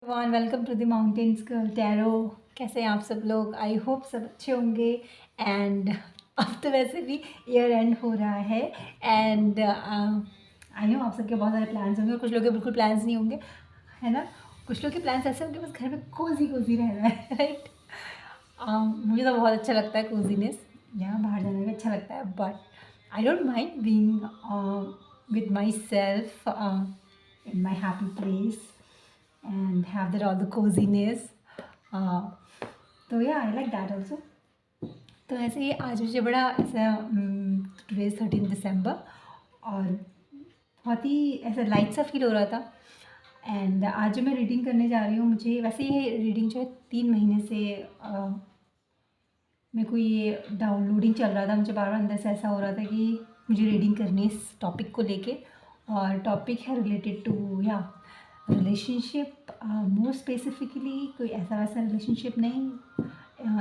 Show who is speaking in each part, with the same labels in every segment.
Speaker 1: One welcome to the mountains girl tarot. कैसे हैं आप सब लोग? आई होप सब अच्छे होंगे। एंड अब तो वैसे भी ईयर एंड हो रहा है एंड आई नो आप सबके बहुत सारे प्लान्स होंगे, कुछ लोगों के बिल्कुल प्लान्स नहीं होंगे, है ना। कुछ लोग के प्लान्स ऐसे होंगे बस घर में कोजी कोजी रहना है, राइट। मुझे तो बहुत अच्छा लगता है कोजीनेस, यहाँ बाहर जाने में अच्छा लगता है, but I don't mind being with my self in my happy place and have that all the coziness. uh, तो या आई लाइक दैट ऑल्सो। तो ऐसे ही आज मुझे बड़ा ऐसा टुडे 13 दिसंबर और बहुत ही ऐसा लाइट सा फील हो रहा था। एंड आज जो मैं रीडिंग करने जा रही हूँ, मुझे वैसे ये रीडिंग जो है 3 महीने से मेरे को ये डाउनलोडिंग चल रहा था। मुझे बार बार अंदर से ऐसा हो रहा था कि मुझे रीडिंग करनी है इस टॉपिक को लेके, और टॉपिक है रिलेटेड टू या रिलेशनशिप। मोर स्पेसिफिकली कोई ऐसा वैसा रिलेशनशिप नहीं,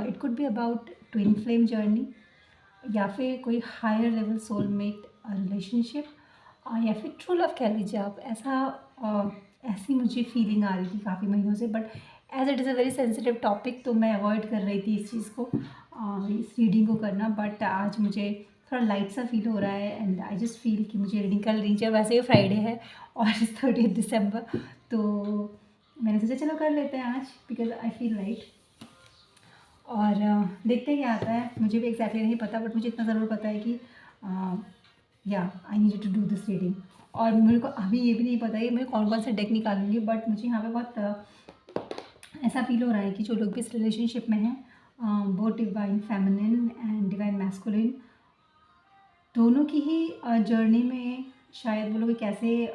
Speaker 1: it could be about twin flame journey, या फिर कोई हायर लेवल सोलमेट रिलेशनशिप, या फिर ट्रू लव कह लीजिए आप। ऐसी मुझे फीलिंग आ रही थी काफ़ी महीनों से, but as it is a very sensitive topic तो मैं अवॉइड कर रही थी इस चीज़ को, इस रीडिंग को करना। बट आज मुझे थोड़ा लाइट सा फील हो रहा है एंड आई जस्ट फील कि मुझे रीडिंग कर लेनी चाहिए। वैसे ही फ्राइडे है और 30 दिसंबर, तो मैंने सोचा चलो कर लेते हैं आज, बिकॉज आई फील लाइट। और देखते हैं क्या आता है। मुझे भी एग्जैक्टली नहीं पता, बट मुझे इतना ज़रूर पता है कि या I need to do this reading. और मेरे को अभी ये भी नहीं पता है मैं कौन कौन से डेक निकालूंगी, बट मुझे यहाँ पे बहुत ऐसा फील हो रहा है कि जो लोग भी इस रिलेशनशिप में हैं, both divine feminine and divine masculine, दोनों की ही जर्नी में शायद वो लोग एक ऐसे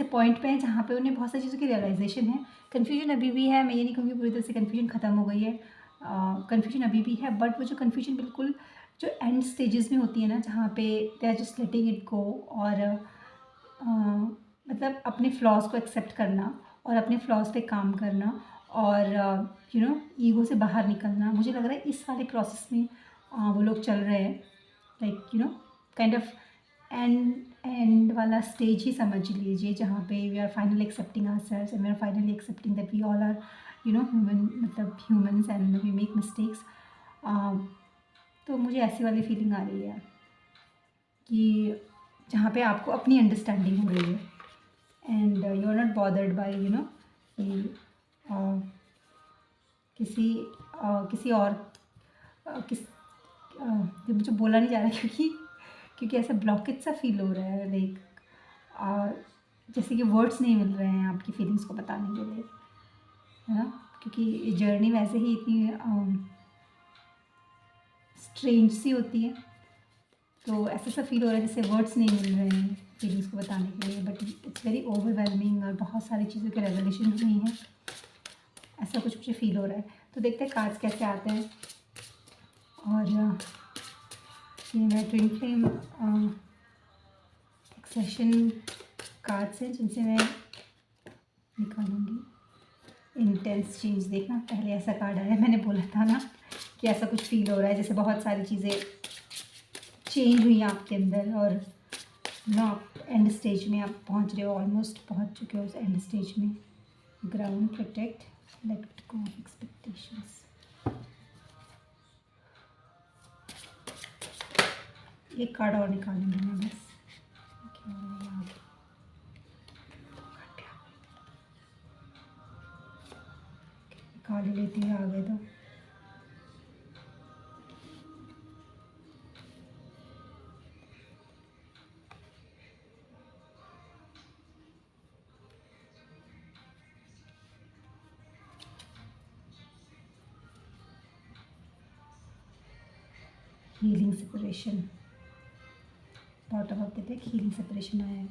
Speaker 1: पॉइंट पे हैं जहाँ पे उन्हें बहुत सारी चीज़ों की रियलाइजेशन है। कन्फ्यूजन अभी भी है, मैं ये नहीं कहूँगी पूरी तरह से कन्फ्यूजन ख़त्म हो गई है, कन्फ्यूजन अभी भी है, बट वो जो कन्फ्यूजन बिल्कुल जो एंड स्टेजेस में होती है ना, जहाँ पे they are just letting it go, और मतलब अपने फ्लॉज को एक्सेप्ट करना और अपने फ्लॉज पे काम करना, और यू नो ईगो से बाहर निकलना। मुझे लग रहा है इस वाले प्रोसेस में वो लोग चल रहे हैं, like you know kind of end वाला स्टेज ही समझ लीजिए, जहाँ पे we are finally accepting ourselves and we are finally accepting that we all are you know human, मतलब humans, and we make mistakes. तो मुझे ऐसी वाली फीलिंग आ रही है कि जहाँ पे आपको अपनी अंडरस्टैंडिंग हो रही है and you are not bothered by you know कि किसी और ये मुझे बोला नहीं जा रहा क्योंकि ऐसा ब्लॉकेज सा फील हो रहा है, लाइक जैसे कि वर्ड्स नहीं मिल रहे हैं आपकी फीलिंग्स को बताने के लिए, है ना। क्योंकि जर्नी वैसे ही इतनी स्ट्रेंज सी होती है, तो ऐसा सा फील हो रहा है जैसे वर्ड्स नहीं मिल रहे हैं फीलिंग्स को बताने के लिए, बट इट्स वेरी ओवरवेलमिंग और बहुत सारी चीज़ों के रेवलेशन हुई हैं, ऐसा कुछ मुझे फील हो रहा है। तो देखते हैं कार्ड्स कैसे आते हैं। और ये मैं ट्विन फ्लेम एक्सेशन कार्ड्स हैं जिनसे मैं निकालूंगी इंटेंस चेंज। देखना, पहले ऐसा कार्ड आया, मैंने बोला था ना कि ऐसा कुछ फील हो रहा है जैसे बहुत सारी चीज़ें चेंज हुई हैं आपके अंदर, और ना आप एंड स्टेज में आप पहुंच रहे हो, ऑलमोस्ट पहुंच चुके हो उस एंड स्टेज में। Ground, protect, late go of expectations. एक कार्ड और निकालूंगी मैं बस, निकाल लेती है आगे तो। Healing separation, bottom of the deck healing separation आया है।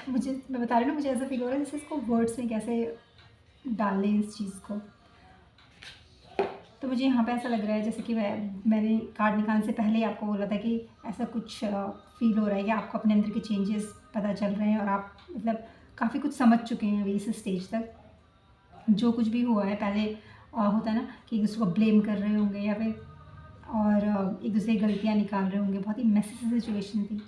Speaker 1: मुझे मैं बता रही हूँ, मुझे ऐसा फील हो रहा है जैसे इसको वर्ड्स में कैसे डालें इस चीज़ को। तो मुझे यहाँ पे ऐसा लग रहा है जैसे कि मैंने कार्ड निकालने से पहले ही आपको बोला था कि ऐसा कुछ फील हो रहा है कि आपको अपने अंदर के चेंजेस पता चल रहे हैं, और आप मतलब काफ़ी कुछ समझ चुके हैं अभी इस स्टेज तक। जो कुछ भी हुआ है पहले, होता है ना कि एक दूसरे को ब्लेम कर रहे होंगे, या फिर और एक दूसरे की गलतियाँ निकाल रहे होंगे। बहुत ही मेसी सिचुएशन थी,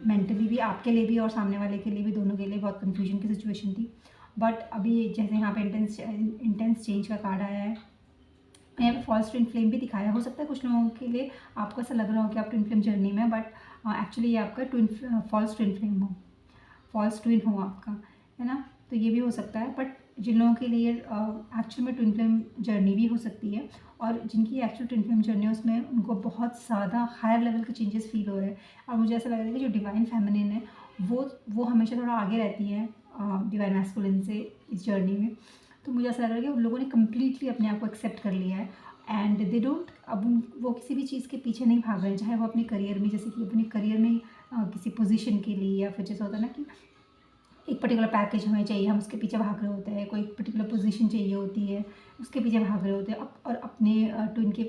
Speaker 1: मेंटली भी आपके लिए भी और सामने वाले के लिए भी, दोनों के लिए बहुत कन्फ्यूजन की सिचुएशन थी। बट अभी जैसे यहाँ पे इंटेंस चेंज का कार्ड आया है, यहाँ पे फॉल्स ट्विन फ्लेम भी दिखाया। हो सकता है कुछ लोगों के लिए आपको ऐसा लग रहा हो कि आप ट्विन फ्लेम जर्नी में, बट एक्चुअली ये आपका फॉल्स ट्विन फ्लेम हो, फॉल्स ट्विन हो आपका, है ना। तो ये भी हो सकता है। बट जिन लोगों के लिए एक्चुअल में ट्विन फ्लेम जर्नी भी हो सकती है, और जिनकी एक्चुअल ट्विन फ्लेम जर्नी है उसमें उनको बहुत ज़्यादा हायर लेवल के चेंजेस फील हो रहे हैं। और मुझे ऐसा लग रहा है कि जो डिवाइन फेमिनिन है वो हमेशा थोड़ा आगे रहती है डिवाइन मैस्कुलिन से इस जर्नी में। तो मुझे ऐसा लग रहा है कि उन लोगों ने कम्प्लीटली अपने आप को एक्सेप्ट कर लिया है, एंड दे डोंट, अब वो किसी भी चीज़ के पीछे नहीं भाग रहे हैं। चाहे वो अपने करियर में, जैसे कि अपने करियर में किसी पोजीशन के लिए, या फिर जैसा होता है ना कि एक पर्टिकुलर पैकेज हमें चाहिए, हम उसके पीछे भाग रहे होते हैं। कोई पर्टिकुलर पोजीशन चाहिए होती है, उसके पीछे भाग रहे होते हैं। और अपने ट्विन के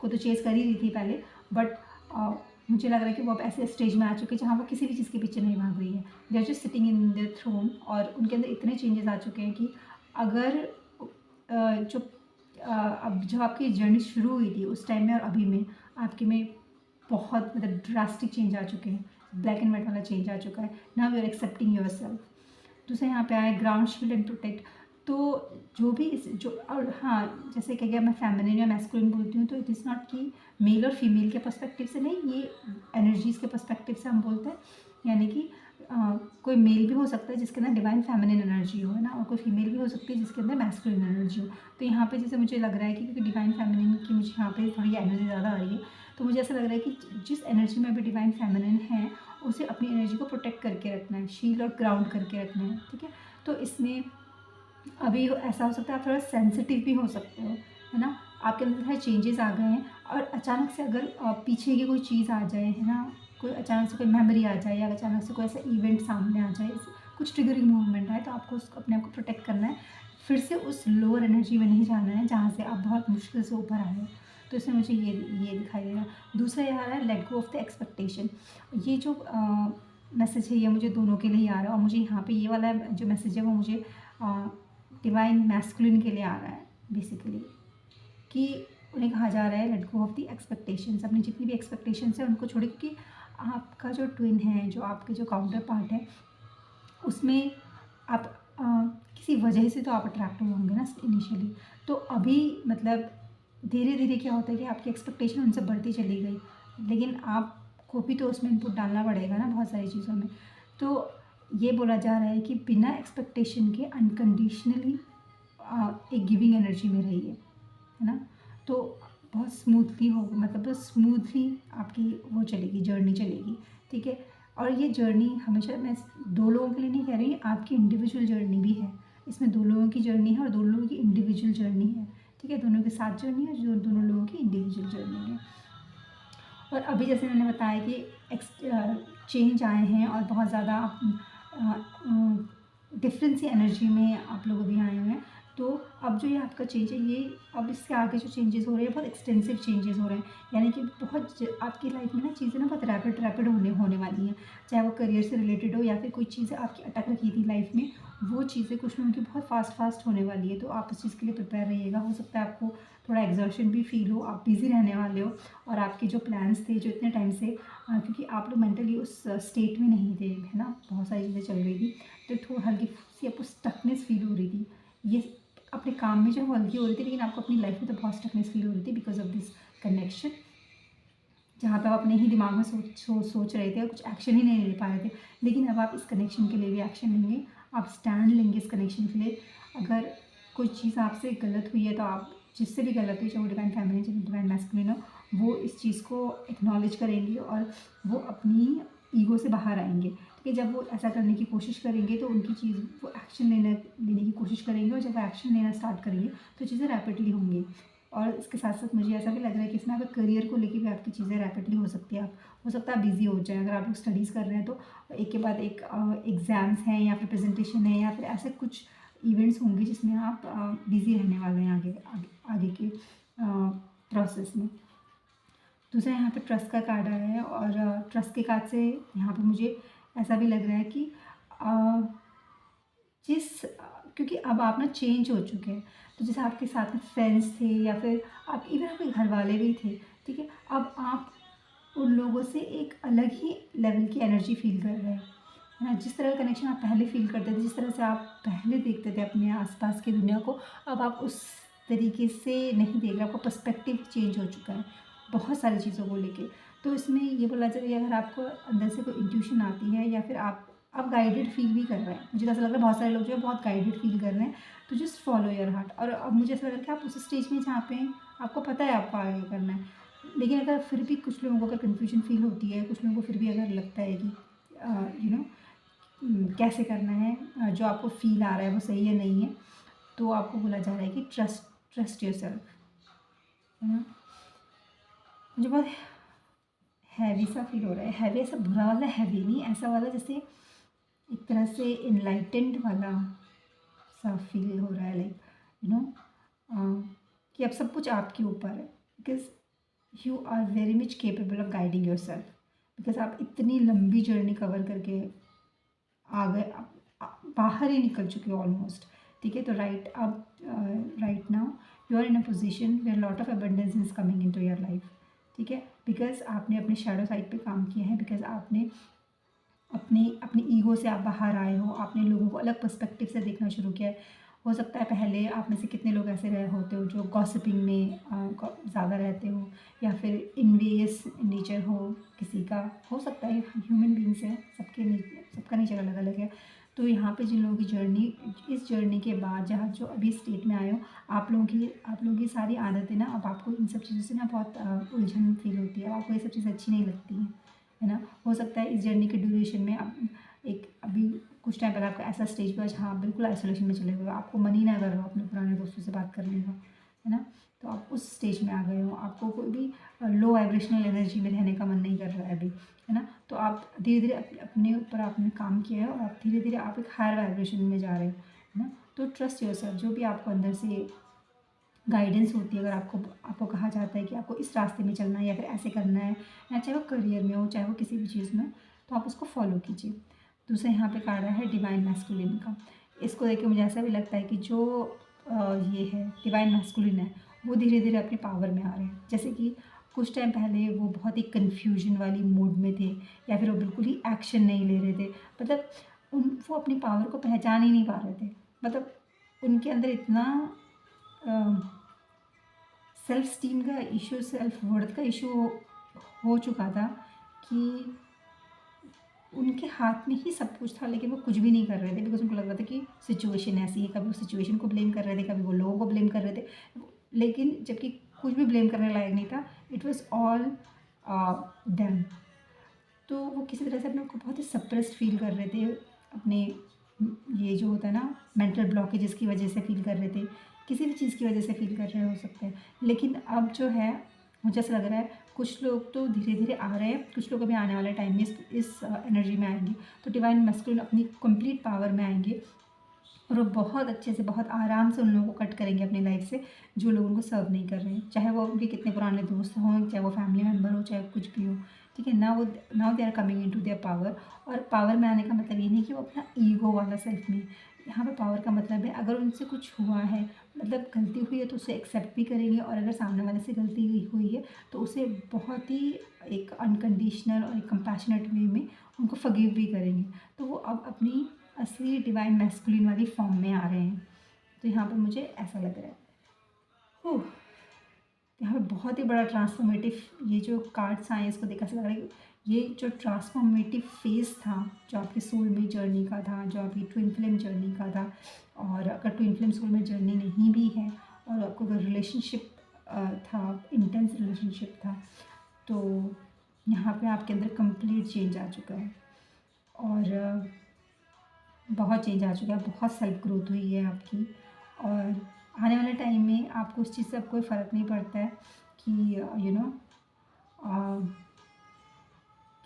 Speaker 1: को तो चेज़ कर ही रही थी पहले, बट मुझे लग रहा है कि वो अब ऐसे स्टेज में आ चुके हैं जहाँ वो किसी भी चीज़ के पीछे नहीं भाग रही है। They are just sitting in their throne, और उनके अंदर इतने चेंजेस आ चुके हैं कि अगर जो अब जब आपकी जर्नी शुरू हुई थी उस टाइम में और अभी में आपके में बहुत मतलब ड्रास्टिक चेंज आ चुके हैं। ब्लैक एंड वाइट वाला चेंज आ चुका है। Now you are accepting yourself. दूसरा यहाँ पे आया ग्राउंड शील्ड एंड प्रोटेक्ट। तो जो भी जो, और हाँ, जैसे कि अगर मैं फेमिनिन या मैस्कुलिन बोलती हूँ तो इट इज़ नॉट कि मेल और फीमेल के पर्सपेक्टिव से नहीं, ये एनर्जीज़ के पर्सपेक्टिव से हम बोलते हैं। यानी कि कोई मेल भी हो सकता है जिसके अंदर डिवाइन फेमिनिन एनर्जी हो, है ना, और कोई फीमेल भी हो सकती है जिसके अंदर मैस्कुलिन एनर्जी हो। तो यहाँ पे जैसे मुझे लग रहा है कि क्योंकि डिवाइन फेमिनिन की मुझे यहाँ पे थोड़ी एनर्जी ज़्यादा आ रही है, तो मुझे ऐसा लग रहा है कि जिस एनर्जी में अभी डिवाइन फेमिनिन है उसे अपनी एनर्जी को प्रोटेक्ट करके रखना है, शील्ड और ग्राउंड करके रखना है, ठीक है। तो इसमें अभी ऐसा हो सकता है आप थोड़ा सेंसिटिव भी हो सकते हो, है ना। आपके अंदर थोड़े चेंजेस आ गए हैं, और अचानक से अगर पीछे की कोई चीज़ आ जाए, है ना, कोई अचानक से कोई मेमोरी आ जाए, या अचानक से कोई ऐसा इवेंट सामने आ जाए, कुछ ट्रिगरिंग मूवमेंट आए, तो आपको उसको अपने आप को प्रोटेक्ट करना है। फिर से उस लोअर एनर्जी में नहीं जाना है जहाँ से आप बहुत मुश्किल से ऊपर आए हो। तो इसमें मुझे ये दिखाई दे रहा है। दूसरा ये आ रहा है late go of the expectation. ये जो मैसेज है ये मुझे दोनों के लिए ही आ रहा है, और मुझे यहाँ पे ये वाला जो मैसेज है वो मुझे डिवाइन मैस्कुलिन के लिए आ रहा है बेसिकली, कि उन्हें कहा जा रहा है late go of the expectations. अपनी जितनी भी एक्सपेक्टेशंस है उनको छोड़िए, क्योंकि आपका जो ट्विन है, जो आपके जो काउंटर पार्ट है, उसमें आप किसी वजह से तो आप अट्रैक्ट हुए होंगे ना इनिशियली। तो अभी मतलब धीरे धीरे क्या होता है कि आपकी एक्सपेक्टेशन उनसे बढ़ती चली गई, लेकिन आपको भी तो उसमें इनपुट डालना पड़ेगा ना बहुत सारी चीज़ों में। तो ये बोला जा रहा है कि बिना एक्सपेक्टेशन के अनकंडीशनली एक गिविंग एनर्जी में रहिए, है ना। तो बहुत स्मूथली हो, मतलब बस स्मूथली आपकी वो चलेगी, जर्नी चलेगी, ठीक है। और ये जर्नी हमेशा, मैं दो लोगों के लिए नहीं कह रही, आपकी इंडिविजुअल जर्नी भी है। इसमें दो लोगों की जर्नी है और दो लोगों की इंडिविजुअल जर्नी है, ठीक है। दोनों के साथ जर्नी है, जो दोनों लोगों की इंडिविजुअल जर्नी है। और अभी जैसे मैंने बताया कि चेंज आए हैं और बहुत ज़्यादा डिफरेंट सी एनर्जी में आप लोग अभी आए हुए हैं। तो अब जो ये आपका चेंज है, ये अब इसके आगे जो चेंजेस हो रहे हैं बहुत एक्सटेंसिव चेंजेस हो रहे हैं। यानी कि आपकी लाइफ में ना चीज़ें ना बहुत रैपिड होने वाली हैं। चाहे वो करियर से रिलेटेड हो या फिर कोई चीज़ें आपकी अटक रखी थी लाइफ में, वो चीज़ें कुछ लोगों की बहुत फास्ट होने वाली है। तो आप उस चीज़ के लिए प्रिपेयर रहिएगा। हो सकता है आपको थोड़ा एग्जॉर्शन भी फील हो, आप बिज़ी रहने वाले हो, और आपके जो प्लान्स थे जो इतने टाइम से, क्योंकि आप लोग मेंटली उस स्टेट में नहीं थे, है ना, बहुत सारी चीज़ें चल रही थी, तो थोड़ा हल्की सी आपको स्टकनेस फील हो रही थी। ये अपने काम में जो हल्की हो रही थी, लेकिन आपको अपनी लाइफ में तो बहुत स्टकनेस फील हो रही थी बिकॉज ऑफ दिस कनेक्शन, जहाँ पे आप अपने ही दिमाग में सोच रहे थे और कुछ एक्शन ही नहीं ले पा रहे थे। लेकिन अब आप इस कनेक्शन के लिए भी एक्शन लेंगे, आप स्टैंड लेंगे इस कनेक्शन के लिए। अगर कोई चीज़ आपसे गलत हुई है तो आप जिससे भी गलत हुई, चाहे वो डिवाइन फैमिली, चाहे डिवाइन मैस्कुलिन हो, वो इस चीज़ को एक्नॉलेज करेंगे और वो अपनी ईगो से बाहर आएंगे। ठीक है, जब वो ऐसा करने की कोशिश करेंगे तो उनकी चीज़ वो एक्शन लेने की कोशिश करेंगे, और जब वो एक्शन लेना स्टार्ट करेंगे तो चीज़ें रैपिडली होंगी। और इसके साथ साथ मुझे ऐसा भी लग रहा है कि इसमें अगर करियर को लेके भी आपकी चीज़ें रैपिडली हो सकती है। आप हो सकता है आप बिज़ी हो जाए, अगर आप लोग स्टडीज़ कर रहे हैं तो एक के बाद एक एग्ज़ाम्स हैं या फिर प्रेजेंटेशन है या फिर ऐसे कुछ इवेंट्स होंगे जिसमें आप बिज़ी रहने वाले हैं आगे के प्रोसेस में। दूसरा यहाँ पे ट्रस्ट का कार्ड आया है, और ट्रस्ट के कार्ड से यहाँ पे मुझे ऐसा भी लग रहा है कि जिस क्योंकि अब आप ना चेंज हो चुके हैं। तो जैसे आपके साथ में फ्रेंड्स थे या फिर आप इवन आपके घर वाले भी थे, ठीक है, अब आप उन लोगों से एक अलग ही लेवल की एनर्जी फील कर रहे हैं, है ना। जिस तरह का कनेक्शन आप पहले फील करते थे, जिस तरह से आप पहले देखते थे अपने आसपास की दुनिया को, अब आप उस तरीके से नहीं देख रहे। आपका पर्सपेक्टिव चेंज हो चुका है बहुत सारी चीज़ों को लेके। तो इसमें ये बोला जाए कि अगर आपको अंदर से कोई इंट्यूशन आती है या फिर आप गाइडेड फील भी कर रहे हैं, मुझे ऐसा लग रहा है बहुत सारे लोग जो है बहुत गाइडेड फील कर रहे हैं, तो जस्ट फॉलो योर हार्ट। और अब मुझे ऐसा लग रहा है कि आप उस स्टेज में जहाँ पे आपको पता है आपको आगे करना है, लेकिन अगर फिर भी कुछ लोगों को अगर कन्फ्यूजन फील होती है, कुछ लोगों को फिर भी अगर लगता है कि यू नो कैसे करना है, जो आपको फील आ रहा है वो सही है नहीं है, तो आपको बोला जा रहा है कि ट्रस्ट योर सेल्फ, है ना। मुझे बहुत हैवी सा फील हो रहा है। हैवी ऐसा बुरा वाला हैवी नहीं, ऐसा वाला जैसे एक तरह से इनलाइटेंड वाला सा फील हो रहा है, लाइक यू नो कि अब सब कुछ आपके ऊपर है, because you are very much capable of guiding yourself. Because आप इतनी लंबी जर्नी कवर करके आ गए, आप बाहर ही निकल चुके हो ऑलमोस्ट, ठीक है। तो right now you are in a position where lot of abundance is coming into your life, ठीक है। बिकॉज आपने अपने शैडो साइड पे काम किया है, बिकॉज आपने अपनी ईगो से आप बाहर आए हो, आपने लोगों को अलग पर्सपेक्टिव से देखना शुरू किया है। हो सकता है पहले आप में से कितने लोग ऐसे रहे होते हो जो गॉसिपिंग में ज़्यादा रहते हो, या फिर इनवेरियस नेचर हो किसी का, हो सकता है ह्यूमन बींग्स है, सबका नेचर अलग अलग है। तो यहाँ पे जिन लोगों की जर्नी, इस जर्नी के बाद जहाँ जो अभी स्टेट में आए हो, आप लोगों की सारी आदतें ना, अब आपको इन सब चीज़ों से ना बहुत उलझन फील होती है, आपको ये सब चीज़ें अच्छी नहीं लगती हैं, है ना। हो सकता है इस जर्नी के ड्यूरेशन में आप अभी कुछ टाइम पहले आपका ऐसा स्टेज पर जहाँ आप बिल्कुल आइसोलेशन में चले हुए हो, आपको मन ही ना कर रहा हो अपने पुराने दोस्तों से बात करने का, है ना। तो आप उस स्टेज में आ गए हो, आपको कोई भी लो वाइब्रेशनल एनर्जी में रहने का मन नहीं कर रहा है अभी, है ना। तो आप धीरे धीरे अपने ऊपर आपने काम किया है और आप धीरे धीरे आप एक हायर वाइब्रेशन में जा रहे हो, है ना। तो ट्रस्ट योरसेल्फ, जो भी आपको अंदर से गाइडेंस होती है, अगर आपको कहा जाता है कि आपको इस रास्ते में चलना है या फिर ऐसे करना है, या चाहे वो करियर में हो, चाहे वो किसी भी चीज़ में, तो आप उसको फॉलो कीजिए। दूसरा यहाँ पे कार्ड है डिवाइन मैस्कुलिन का। इसको देख के मुझे ऐसा भी लगता है कि जो ये है डिवाइन मैस्कुलिन है, वो धीरे धीरे अपने पावर में आ रहे हैं। जैसे कि कुछ टाइम पहले वो बहुत ही कन्फ्यूजन वाली मूड में थे, या फिर वो बिल्कुल ही एक्शन नहीं ले रहे थे, मतलब वो अपनी पावर को पहचान ही नहीं पा रहे थे। मतलब उनके अंदर इतना सेल्फ स्टीम का इशू, सेल्फ वर्थ का इशू हो चुका था कि उनके हाथ में ही सब कुछ था, लेकिन वो कुछ भी नहीं कर रहे थे, बिकॉज उनको लग रहा था कि सिचुएशन ऐसी है। कभी वो सिचुएशन को ब्लेम कर रहे थे, कभी वो लोगों को ब्लेम कर रहे थे, लेकिन जबकि कुछ भी ब्लेम करने लायक नहीं था। It was all them. तो वो किसी तरह से अपने को बहुत ही सप्रेस्ड फील कर रहे थे, अपने ये जो होता है ना मेंटल ब्लॉकेजेस की वजह से फील कर रहे थे, किसी भी चीज़ की वजह से फील कर रहे हो सकते हैं। लेकिन अब जो है मुझे ऐसा लग रहा है कुछ लोग तो धीरे धीरे आ रहे हैं, कुछ लोग अभी आने वाले टाइम में इस एनर्जी में आएंगे, तो डिवाइन मैस्कुलिन अपनी कंप्लीट पावर में आएंगे, और वो बहुत अच्छे से बहुत आराम से उन लोगों को कट करेंगे अपनी लाइफ से जो लोग उनको सर्व नहीं कर रहे हैं, चाहे वो उनके कितने पुराने दोस्त हों, चाहे वो फैमिली मेम्बर हो, चाहे कुछ भी हो, ठीक है ना। वो now they are coming into their power. और पावर में आने का मतलब ये नहीं कि वो अपना ईगो वाला सेल्फ में, यहाँ पे पावर का मतलब है अगर उनसे कुछ हुआ है, मतलब गलती हुई है, तो उसे एक्सेप्ट भी करेंगे, और अगर सामने वाले से गलती हुई है तो उसे बहुत ही एक अनकंडीशनल और एक कंपैशनेट वे में उनको फॉरगिव भी करेंगे। तो वो अब अपनी असली डिवाइन मैस्कुलिन वाली फॉर्म में आ रहे हैं। तो यहाँ पर मुझे ऐसा लग रहा है यहाँ पे बहुत ही बड़ा ट्रांसफॉर्मेटिव, ये जो कार्ड्स आए इसको देखा ऐसा लग रहा है कि ये जो ट्रांसफॉर्मेटिव फेज़ था जो आपके सोल में जर्नी का था, जो आपकी ट्विन फ्लेम जर्नी का था, और अगर ट्विन फ्लेम सोल में जर्नी नहीं भी है और आपको अगर रिलेशनशिप था, इंटेंस रिलेशनशिप था, तो यहाँ पे आपके अंदर कंप्लीट चेंज आ चुका है, और बहुत चेंज आ चुका है, बहुत सेल्फ ग्रोथ हुई है आपकी। और आने वाले टाइम में आपको उस चीज़ से अब कोई फ़र्क नहीं पड़ता है कि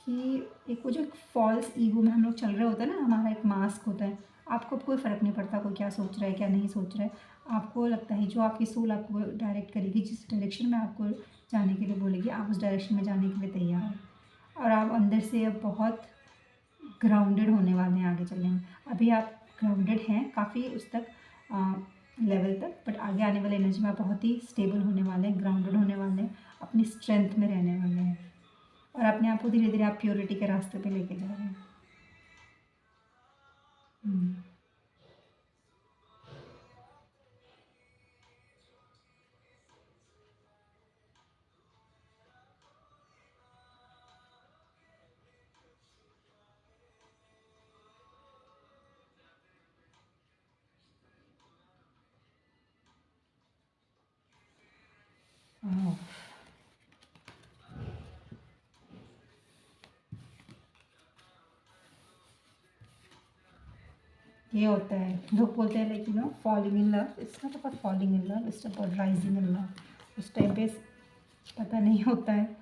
Speaker 1: कि एक वो जो फॉल्स ईगो में हम लोग चल रहे होते हैं ना, हमारा एक मास्क होता है, आपको अब कोई फ़र्क नहीं पड़ता कोई क्या सोच रहा है क्या नहीं सोच रहा है। आपको लगता है जो आपकी सोल आपको डायरेक्ट करेगी, जिस डायरेक्शन में आपको जाने के लिए बोलेगी, आप उस डायरेक्शन में जाने के लिए तैयार हैं, और आप अंदर से अब बहुत ग्राउंडेड होने वाले हैं आगे चलने में। अभी आप ग्राउंडेड हैं काफ़ी उस तक, लेवल तक, बट आगे आने वाले एनर्जी में आप बहुत ही स्टेबल होने वाले हैं, ग्राउंडेड होने वाले हैं, अपनी स्ट्रेंथ में रहने वाले हैं, और अपने आप को धीरे धीरे आप प्योरिटी के रास्ते पे लेके जा रहे हैं। हाँ, ये होता है, लोग बोलते हैं like falling in love, it's not about falling in love, it's about rising in love. उस टाइम पे पता नहीं होता है,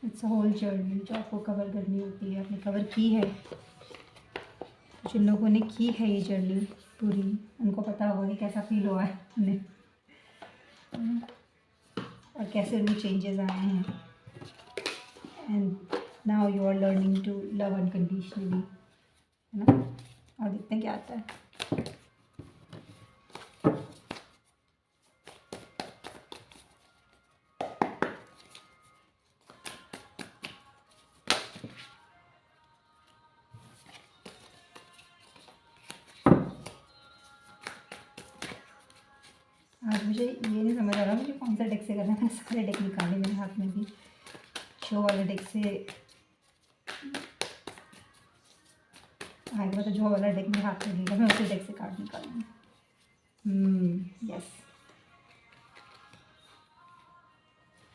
Speaker 1: इट्स अ होल जर्नी जो आपको कवर करनी होती है, आपने कवर की है। जिन लोगों ने की है ये जर्नी पूरी, उनको पता होगा कि कैसा फील हुआ है उन्हें, और कैसे उनमें चेंजेस आए हैं। And now you are learning to love unconditionally, है ना। और देखते हैं क्या आता है। आज मुझे ये नहीं समझ आ रहा मुझे कौन सा डेक से करना है। मैंने सारे डेक निकाले मेरे हाथ में भी, शो वाले डेक से आएगा, तो जो वाला डेक मेरे हाथ में लेगा मैं उसी डेक से कार्ड निकालूंगी। यस,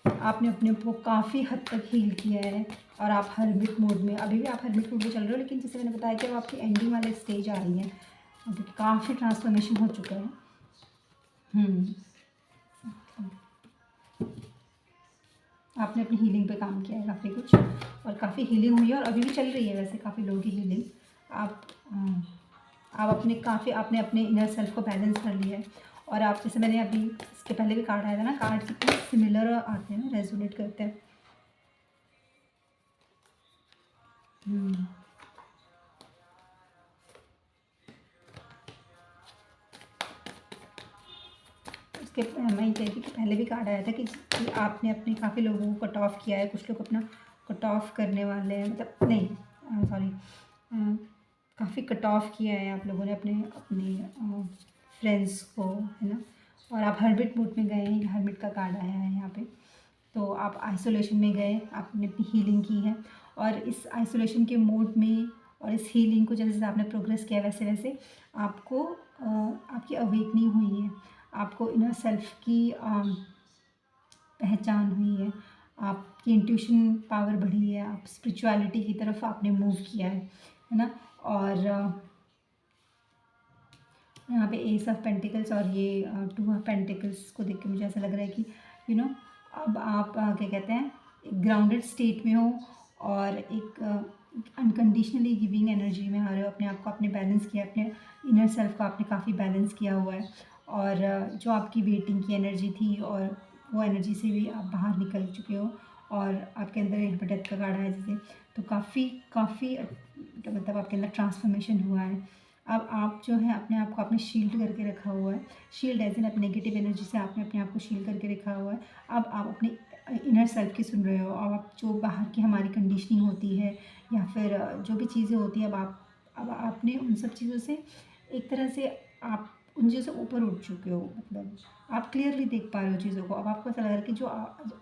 Speaker 1: आपने अपने को काफ़ी हद तक हील किया है, और आप हर्मिट मोड में, अभी भी आप हर्मिट मोड में चल रहे हो, लेकिन जैसे मैंने बताया कि अब आपकी एंडिंग वाले स्टेज आ रही है, अभी काफ़ी ट्रांसफॉर्मेशन हो चुका है। आपने अपनी हीलिंग पे काम किया है काफ़ी कुछ, और काफ़ी हीलिंग हुई है, और अभी भी चल रही है वैसे काफ़ी लोगों की हीलिंग। आप अपने काफ़ी, आपने अपने इनर सेल्फ को बैलेंस कर लिया है, और आप जैसे मैंने अभी इसके पहले भी कार्ड आया था ना, कार्ड कितने सिमिलर आते हैं, रेजोनेट करते हैं। उसके मैं ये कह रही थी कि पहले भी कार्ड आया था कि आपने अपने काफ़ी लोगों को कट ऑफ किया है, कुछ लोग अपना कट ऑफ करने वाले हैं, मतलब नहीं सॉरी, काफ़ी कट ऑफ किया है आप लोगों ने अपने अपने फ्रेंड्स को, है ना। और आप हर्मिट मोड में गए हैं, हर्मिट का कार्ड आया है यहाँ पे, तो आप आइसोलेशन में गए, आपने अपनी हीलिंग की है, और इस आइसोलेशन के मोड में और इस हीलिंग को जैसे जैसे आपने प्रोग्रेस किया वैसे वैसे आपको आपकी अवेकनिंग हुई है, आपको इनर सेल्फ की पहचान हुई है, आपकी इंट्यूशन पावर बढ़ी है, आप स्पिरिचुअलिटी की तरफ आपने मूव किया है ना। और यहाँ पे एस ऑफ पेंटिकल्स और ये टू ऑफ पेंटिकल्स को देख के मुझे ऐसा लग रहा है कि अब आप क्या कहते हैं, एक ग्राउंडेड स्टेट में हो, और एक अनकंडीशनली गिविंग एनर्जी में आ रहे हो, अपने आप को आपने बैलेंस किया, अपने इनर सेल्फ को आपने काफ़ी बैलेंस किया हुआ है, और जो आपकी वेटिंग की एनर्जी थी, और वो एनर्जी से भी आप बाहर निकल चुके हो, और आपके अंदर यहाँ पर डेथ का कार्ड है जैसे, तो काफ़ी मतलब आपके अंदर ट्रांसफॉर्मेशन हुआ है। अब आप जो है अपने आप को आपने शील्ड करके रखा हुआ है, शील्ड एज इन आप नेगेटिव एनर्जी से आपने अपने आप को शील्ड करके रखा हुआ है। अब आप अपने इनर सेल्फ की सुन रहे हो, अब आप जो बाहर की हमारी कंडीशनिंग होती है, या फिर जो भी चीज़ें होती है, अब आपने उन सब चीज़ों से एक तरह से आप उन चीज़ों से ऊपर उठ चुके हो, मतलब आप क्लियरली देख पा रहे हो चीज़ों को। अब आपको ऐसा लग रहा है कि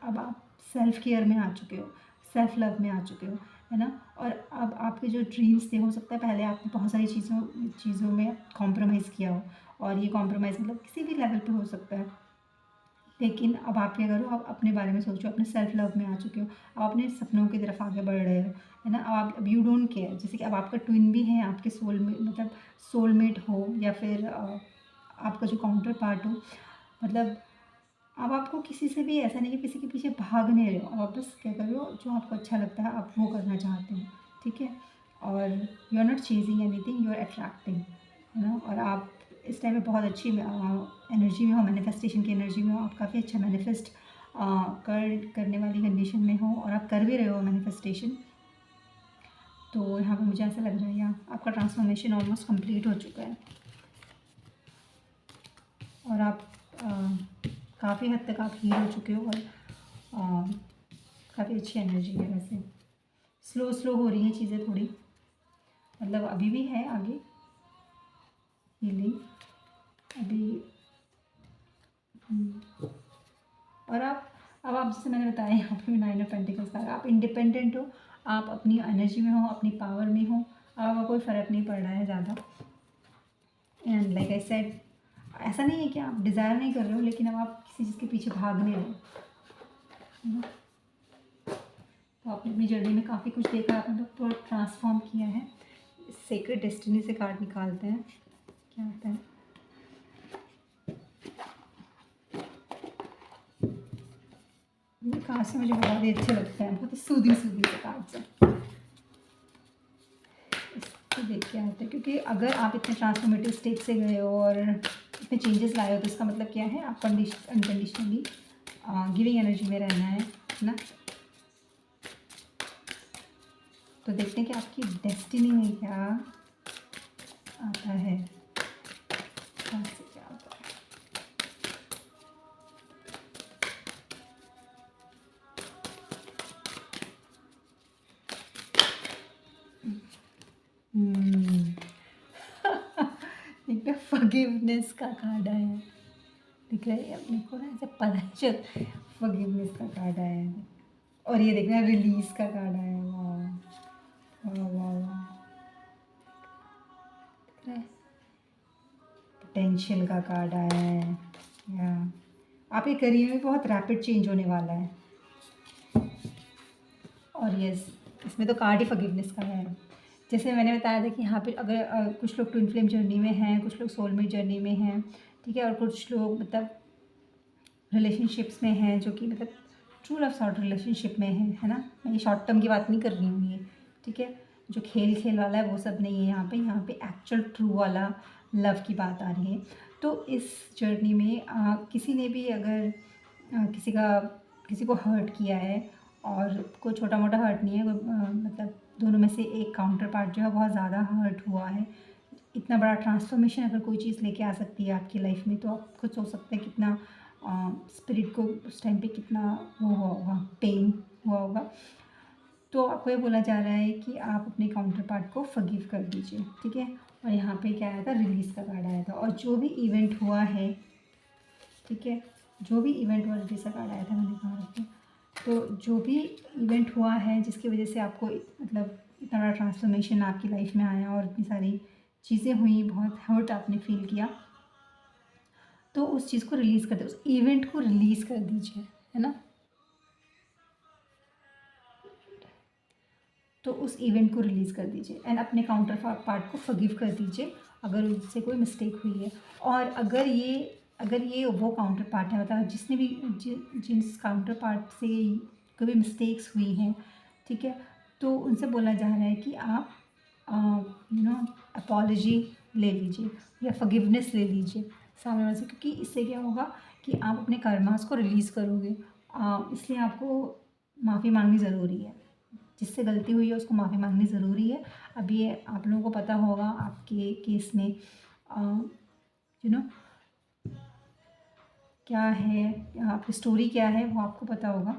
Speaker 1: अब आप सेल्फ केयर में आ चुके हो, सेल्फ लव में आ चुके हो, है ना। और अब आपके जो ड्रीम्स थे, हो सकता है पहले आपने बहुत सारी चीज़ों में कॉम्प्रोमाइज़ किया हो, और ये कॉम्प्रोमाइज़ मतलब किसी भी लेवल पे हो सकता है, लेकिन अब आप क्या करो, आप अपने बारे में सोचो, अपने सेल्फ लव में आ चुके हो, आप अपने सपनों की तरफ आगे बढ़ रहे हो, है ना। अब यू डोंट केयर, जैसे कि अब आपका ट्विन भी है, आपके सोल में मतलब सोलमेट हो, या फिर आपका जो काउंटर पार्ट हो, मतलब अब आपको किसी से भी ऐसा नहीं कि किसी के पीछे भाग नहीं रहे हो, अब आप बस क्या कर रहे हो, जो आपको अच्छा लगता है आप वो करना चाहते हो, ठीक है। और you are not chasing anything, you are attracting, है ना। और आप इस टाइम में बहुत अच्छी एनर्जी में हो, मैनिफेस्टेशन की एनर्जी में हो, आप काफ़ी अच्छा मैनिफेस्ट करने वाली कंडीशन में हो, और आप कर भी रहे हो मैनिफेस्टेशन। तो यहाँ पे मुझे ऐसा लग रहा है या आपका ट्रांसफॉर्मेशन ऑलमोस्ट कंप्लीट हो चुका है और आप काफ़ी हद तक आप हील हो चुके हो और काफ़ी अच्छी एनर्जी है। वैसे स्लो स्लो हो रही हैं चीज़ें थोड़ी, मतलब अभी भी है आगे हीलिंग अभी। और आप अब आप जैसे मैंने बताया यहाँ पे 9 ऑफ पेंटिकल्स का, आप इंडिपेंडेंट हो, आप अपनी एनर्जी में हो, अपनी पावर में हो, आपका कोई फ़र्क नहीं पड़ रहा है ज़्यादा। एंड लाइक आई सेड, ऐसा नहीं है कि आप डिज़ायर नहीं कर रहे हो, लेकिन अब आप किसी चीज़ के पीछे भाग नहीं रहे हो। तो आपने अपनी जर्नी में काफ़ी कुछ देखा, आपने तो पूरा ट्रांसफॉर्म किया है। सेक्रेड डेस्टिनी से कार्ड निकालते हैं, क्या होता है। ये कार्ड से मुझे बहुत ही अच्छे लगते हैं, बहुत ही सूदिंग सूदिंग से कार्ड से। इसको देख के आते हैं, क्योंकि अगर आप इतने ट्रांसफॉर्मेटिव स्टेज से गए हो और इतने चेंजेस लाए हो, तो इसका मतलब क्या है, आप अनकंडीशनली गिविंग एनर्जी में रहना है ना। तो देखते हैं कि आपकी डेस्टिनी में क्या आता है, कहाँ से क्या आता है। एक फॉरगिवनेस का कार्ड आया है, दिख रहा है अपने को ना, ऐसे पता चल फॉरगिवनेस का कार्ड आया है। और ये देखना रिलीज का कार्ड आया है। वाह वाह वाह वाह, दिख रहा है। पोटेंशियल का कार्ड आया है, या आपके करियर में बहुत रैपिड चेंज होने वाला है। और यस, इसमें तो कार्ड ही फॉरगिवनेस का है। जैसे मैंने बताया था कि यहाँ पे अगर कुछ लोग ट्विन फ्लेम जर्नी में हैं, कुछ लोग सोलमेट जर्नी में हैं, ठीक है, और कुछ लोग मतलब रिलेशनशिप्स में हैं जो कि मतलब ट्रू लव सॉर्ट रिलेशनशिप में है ना। मैं ये शॉर्ट टर्म की बात नहीं कर रही हूँ ये, ठीक है, जो खेल खेल वाला है वो सब नहीं है यहाँ पे एक्चुअल ट्रू वाला लव की बात आ रही है। तो इस जर्नी में किसी ने भी अगर किसी को हर्ट किया है, और कोई छोटा मोटा हर्ट नहीं है, मतलब दोनों में से एक काउंटर पार्ट जो है बहुत ज़्यादा हर्ट हुआ है। इतना बड़ा ट्रांसफॉर्मेशन अगर कोई चीज़ लेके आ सकती है आपकी लाइफ में, तो आप खुद सोच सकते हैं कितना स्पिरिट को उस टाइम पे कितना वो हुआ होगा, पेन हुआ होगा। तो आपको ये बोला जा रहा है कि आप अपने काउंटर पार्ट को फॉरगिव कर दीजिए, ठीक है। और यहाँ पे क्या आया था, रिलीज़ का कार्ड आया था। और जो भी इवेंट हुआ है, ठीक है, जो भी इवेंट हुआ, रिलीज़ का कार्ड आया था, मैंने कहा रखा। तो जो भी इवेंट हुआ है जिसकी वजह से आपको मतलब इतना बड़ा ट्रांसफॉर्मेशन आपकी लाइफ में आया और इतनी सारी चीज़ें हुई, बहुत हर्ट आपने फील किया, तो उस चीज़ को रिलीज़ कर दे, उस इवेंट को रिलीज़ कर दीजिए, है ना। तो उस इवेंट को रिलीज़ कर दीजिए एंड अपने काउंटर पार्ट को फॉरगिव कर दीजिए अगर उससे कोई मिस्टेक हुई है। और अगर ये वो काउंटर पार्ट है, मतलब जिसने भी जिस काउंटर पार्ट से कोई भी मिस्टेक्स हुई हैं, ठीक है, तो उनसे बोला जा रहा है कि आप अपॉलजी ले लीजिए या फॉरगिवनेस ले लीजिए सामने वाले से, क्योंकि इससे क्या होगा कि आप अपने कर्मास को रिलीज़ करोगे। इसलिए आपको माफ़ी मांगनी ज़रूरी है, जिससे गलती हुई है उसको माफ़ी मांगनी ज़रूरी है। अब ये आप लोगों को पता होगा आपके केस में क्या है, आपकी स्टोरी क्या है वो आपको पता होगा।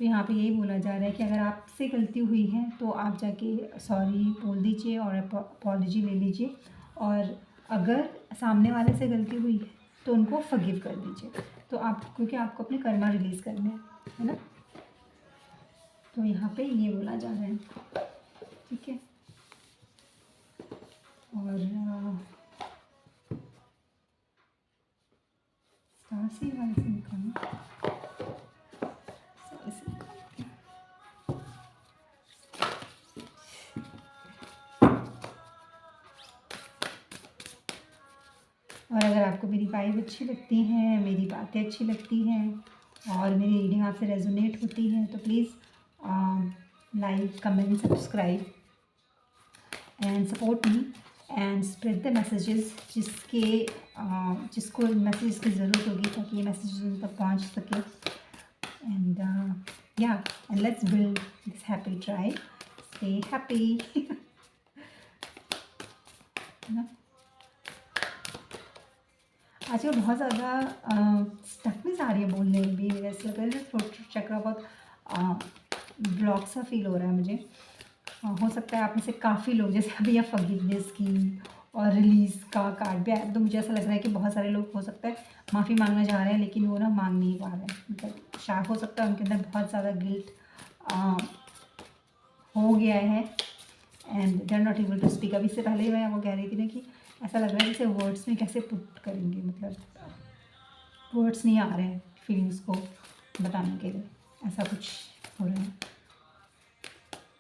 Speaker 1: तो यहाँ पे यही बोला जा रहा है कि अगर आपसे गलती हुई है तो आप जाके सॉरी बोल दीजिए और अपॉलजी ले लीजिए। और अगर सामने वाले से गलती हुई है तो उनको फॉरगिव कर दीजिए। तो आप, क्योंकि आपको अपने कर्मा रिलीज़ करने हैं, है ना। तो यहाँ पे ये बोला जा रहा है, ठीक है। और सासी वाले से निकालना, और अगर आपको मेरी वाइब अच्छी लगती हैं, मेरी बातें अच्छी लगती हैं और मेरी रीडिंग आपसे रेजोनेट होती है, तो please like, comment, subscribe and support me and spread the messages जिसको मैसेज की ज़रूरत होगी, ताकि ये मैसेज उन तक पहुँच सके। And and let's build this happy tribe. Stay happy. है ना। आजकल बहुत ज़्यादा स्टकनेस आ रही है बोलने में भी, ऐसा लग रहा है थ्रोट चक्रा बहुत ब्लॉक सा फील हो रहा है मुझे। हो सकता है आप में से काफ़ी लोग, जैसे अभी आप फॉरगिवनेस की और रिलीज़ का कार्ड भी आया, तो मुझे ऐसा लग रहा है कि बहुत सारे लोग हो सकता है माफ़ी मांगना चाह रहे हैं, लेकिन वो ना मांग नहीं पा रहे हैं। मतलब शायद हो सकता है उनके अंदर बहुत ज़्यादा गिल्ट हो गया है and they are not able to speak. अभी इससे पहले मैं वो कह रही थी ना कि ऐसा लग रहा है जैसे वर्ड्स में कैसे पुट करेंगे, मतलब वर्ड्स नहीं आ रहे हैं फीलिंग्स को बताने के लिए, ऐसा कुछ हो रहा है।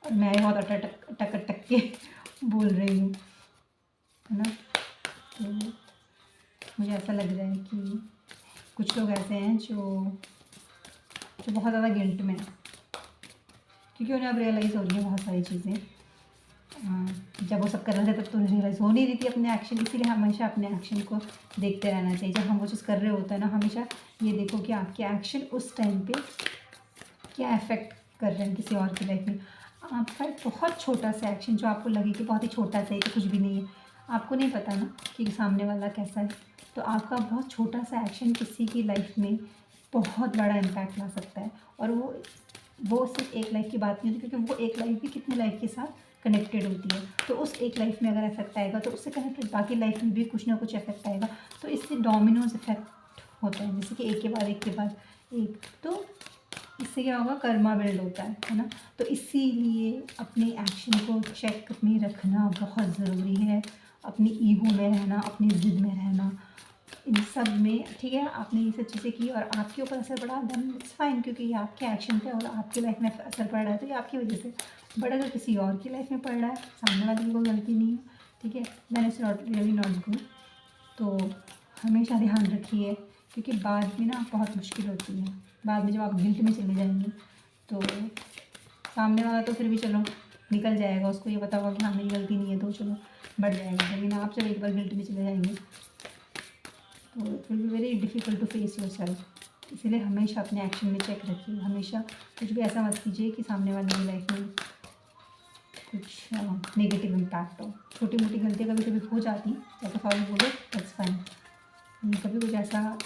Speaker 1: और मैं बहुत अटक अटक अटक के बोल रही हूँ, है ना। तो मुझे ऐसा लग रहा है कि कुछ लोग ऐसे हैं जो बहुत ज़्यादा गिल्ट में है, क्योंकि उन्हें अब रियलाइज़ हो रही है बहुत सारी चीज़ें। जब वो सब कर रहे थे तब तो रियलाइज़ हो नहीं रही थी अपने एक्शन, इसीलिए हमेशा अपने एक्शन को देखते रहना चाहिए। जब हम वो चीज़ कर रहे होते हैं ना, हमेशा ये देखो कि आपके एक्शन उस टाइम पे क्या इफ़ेक्ट कर रहे हैं किसी और की लाइफ में। आपका एक बहुत छोटा सा एक्शन जो आपको लगे कि बहुत ही छोटा सा है, तो कुछ भी नहीं है, आपको नहीं पता ना कि सामने वाला कैसा है, तो आपका बहुत छोटा सा एक्शन किसी की लाइफ में बहुत बड़ा इम्पैक्ट ला सकता है। और वो सिर्फ एक लाइफ की बात नहीं होती, क्योंकि वो एक लाइफ भी कितनी लाइफ के साथ कनेक्टेड होती है। तो उस एक लाइफ में अगर इफेक्ट आएगा तो उससे कनेक्टेड बाकी लाइफ में भी कुछ ना कुछ इफेक्ट आएगा। तो इससे डोमिनोज इफेक्ट होता है, जैसे कि एक के बाद एक के बाद एक। तो इससे क्या होगा, कर्मा बिल्ड होता है ना। तो इसीलिए अपने एक्शन को चेक में रखना बहुत ज़रूरी है। अपनी ईगो में रहना, अपनी ज़िद में रहना, इन सब में, ठीक है। आपने ये सब चीज़ें की और आपके ऊपर असर पड़ा, देन इट्स फाइन, क्योंकि ये आपके एक्शन पे और आपकी लाइफ में असर पड़ रहा है, तो ये आपकी वजह से। बट अगर किसी और की लाइफ में पड़ रहा है, सामने वाले की कोई गलती नहीं है, ठीक है, then it's not really not good. तो हमेशा ध्यान रखिए, क्योंकि बाद में ना बहुत मुश्किल होती है। बाद में जब आप गिल्ट में चले जाएंगे तो सामने वाला तो फिर भी चलो निकल जाएगा, उसको ये पता होगा कि हाँ मेरी गलती नहीं है, तो चलो बढ़ जाएगा। लेकिन आप जब एक बार गिल्ट में चले जाएंगे तो it will be very difficult to face yourself. इसीलिए हमेशा अपने एक्शन में चेक रखिए, हमेशा कुछ भी ऐसा मत कीजिए कि सामने वाले की लाइफ में कुछ नेगेटिव इम्पैक्ट हो। छोटी मोटी गलतियाँ कभी कभी हो जाती, जैसे सॉरी बोलो, दैट्स फाइन। कभी कुछ ऐसा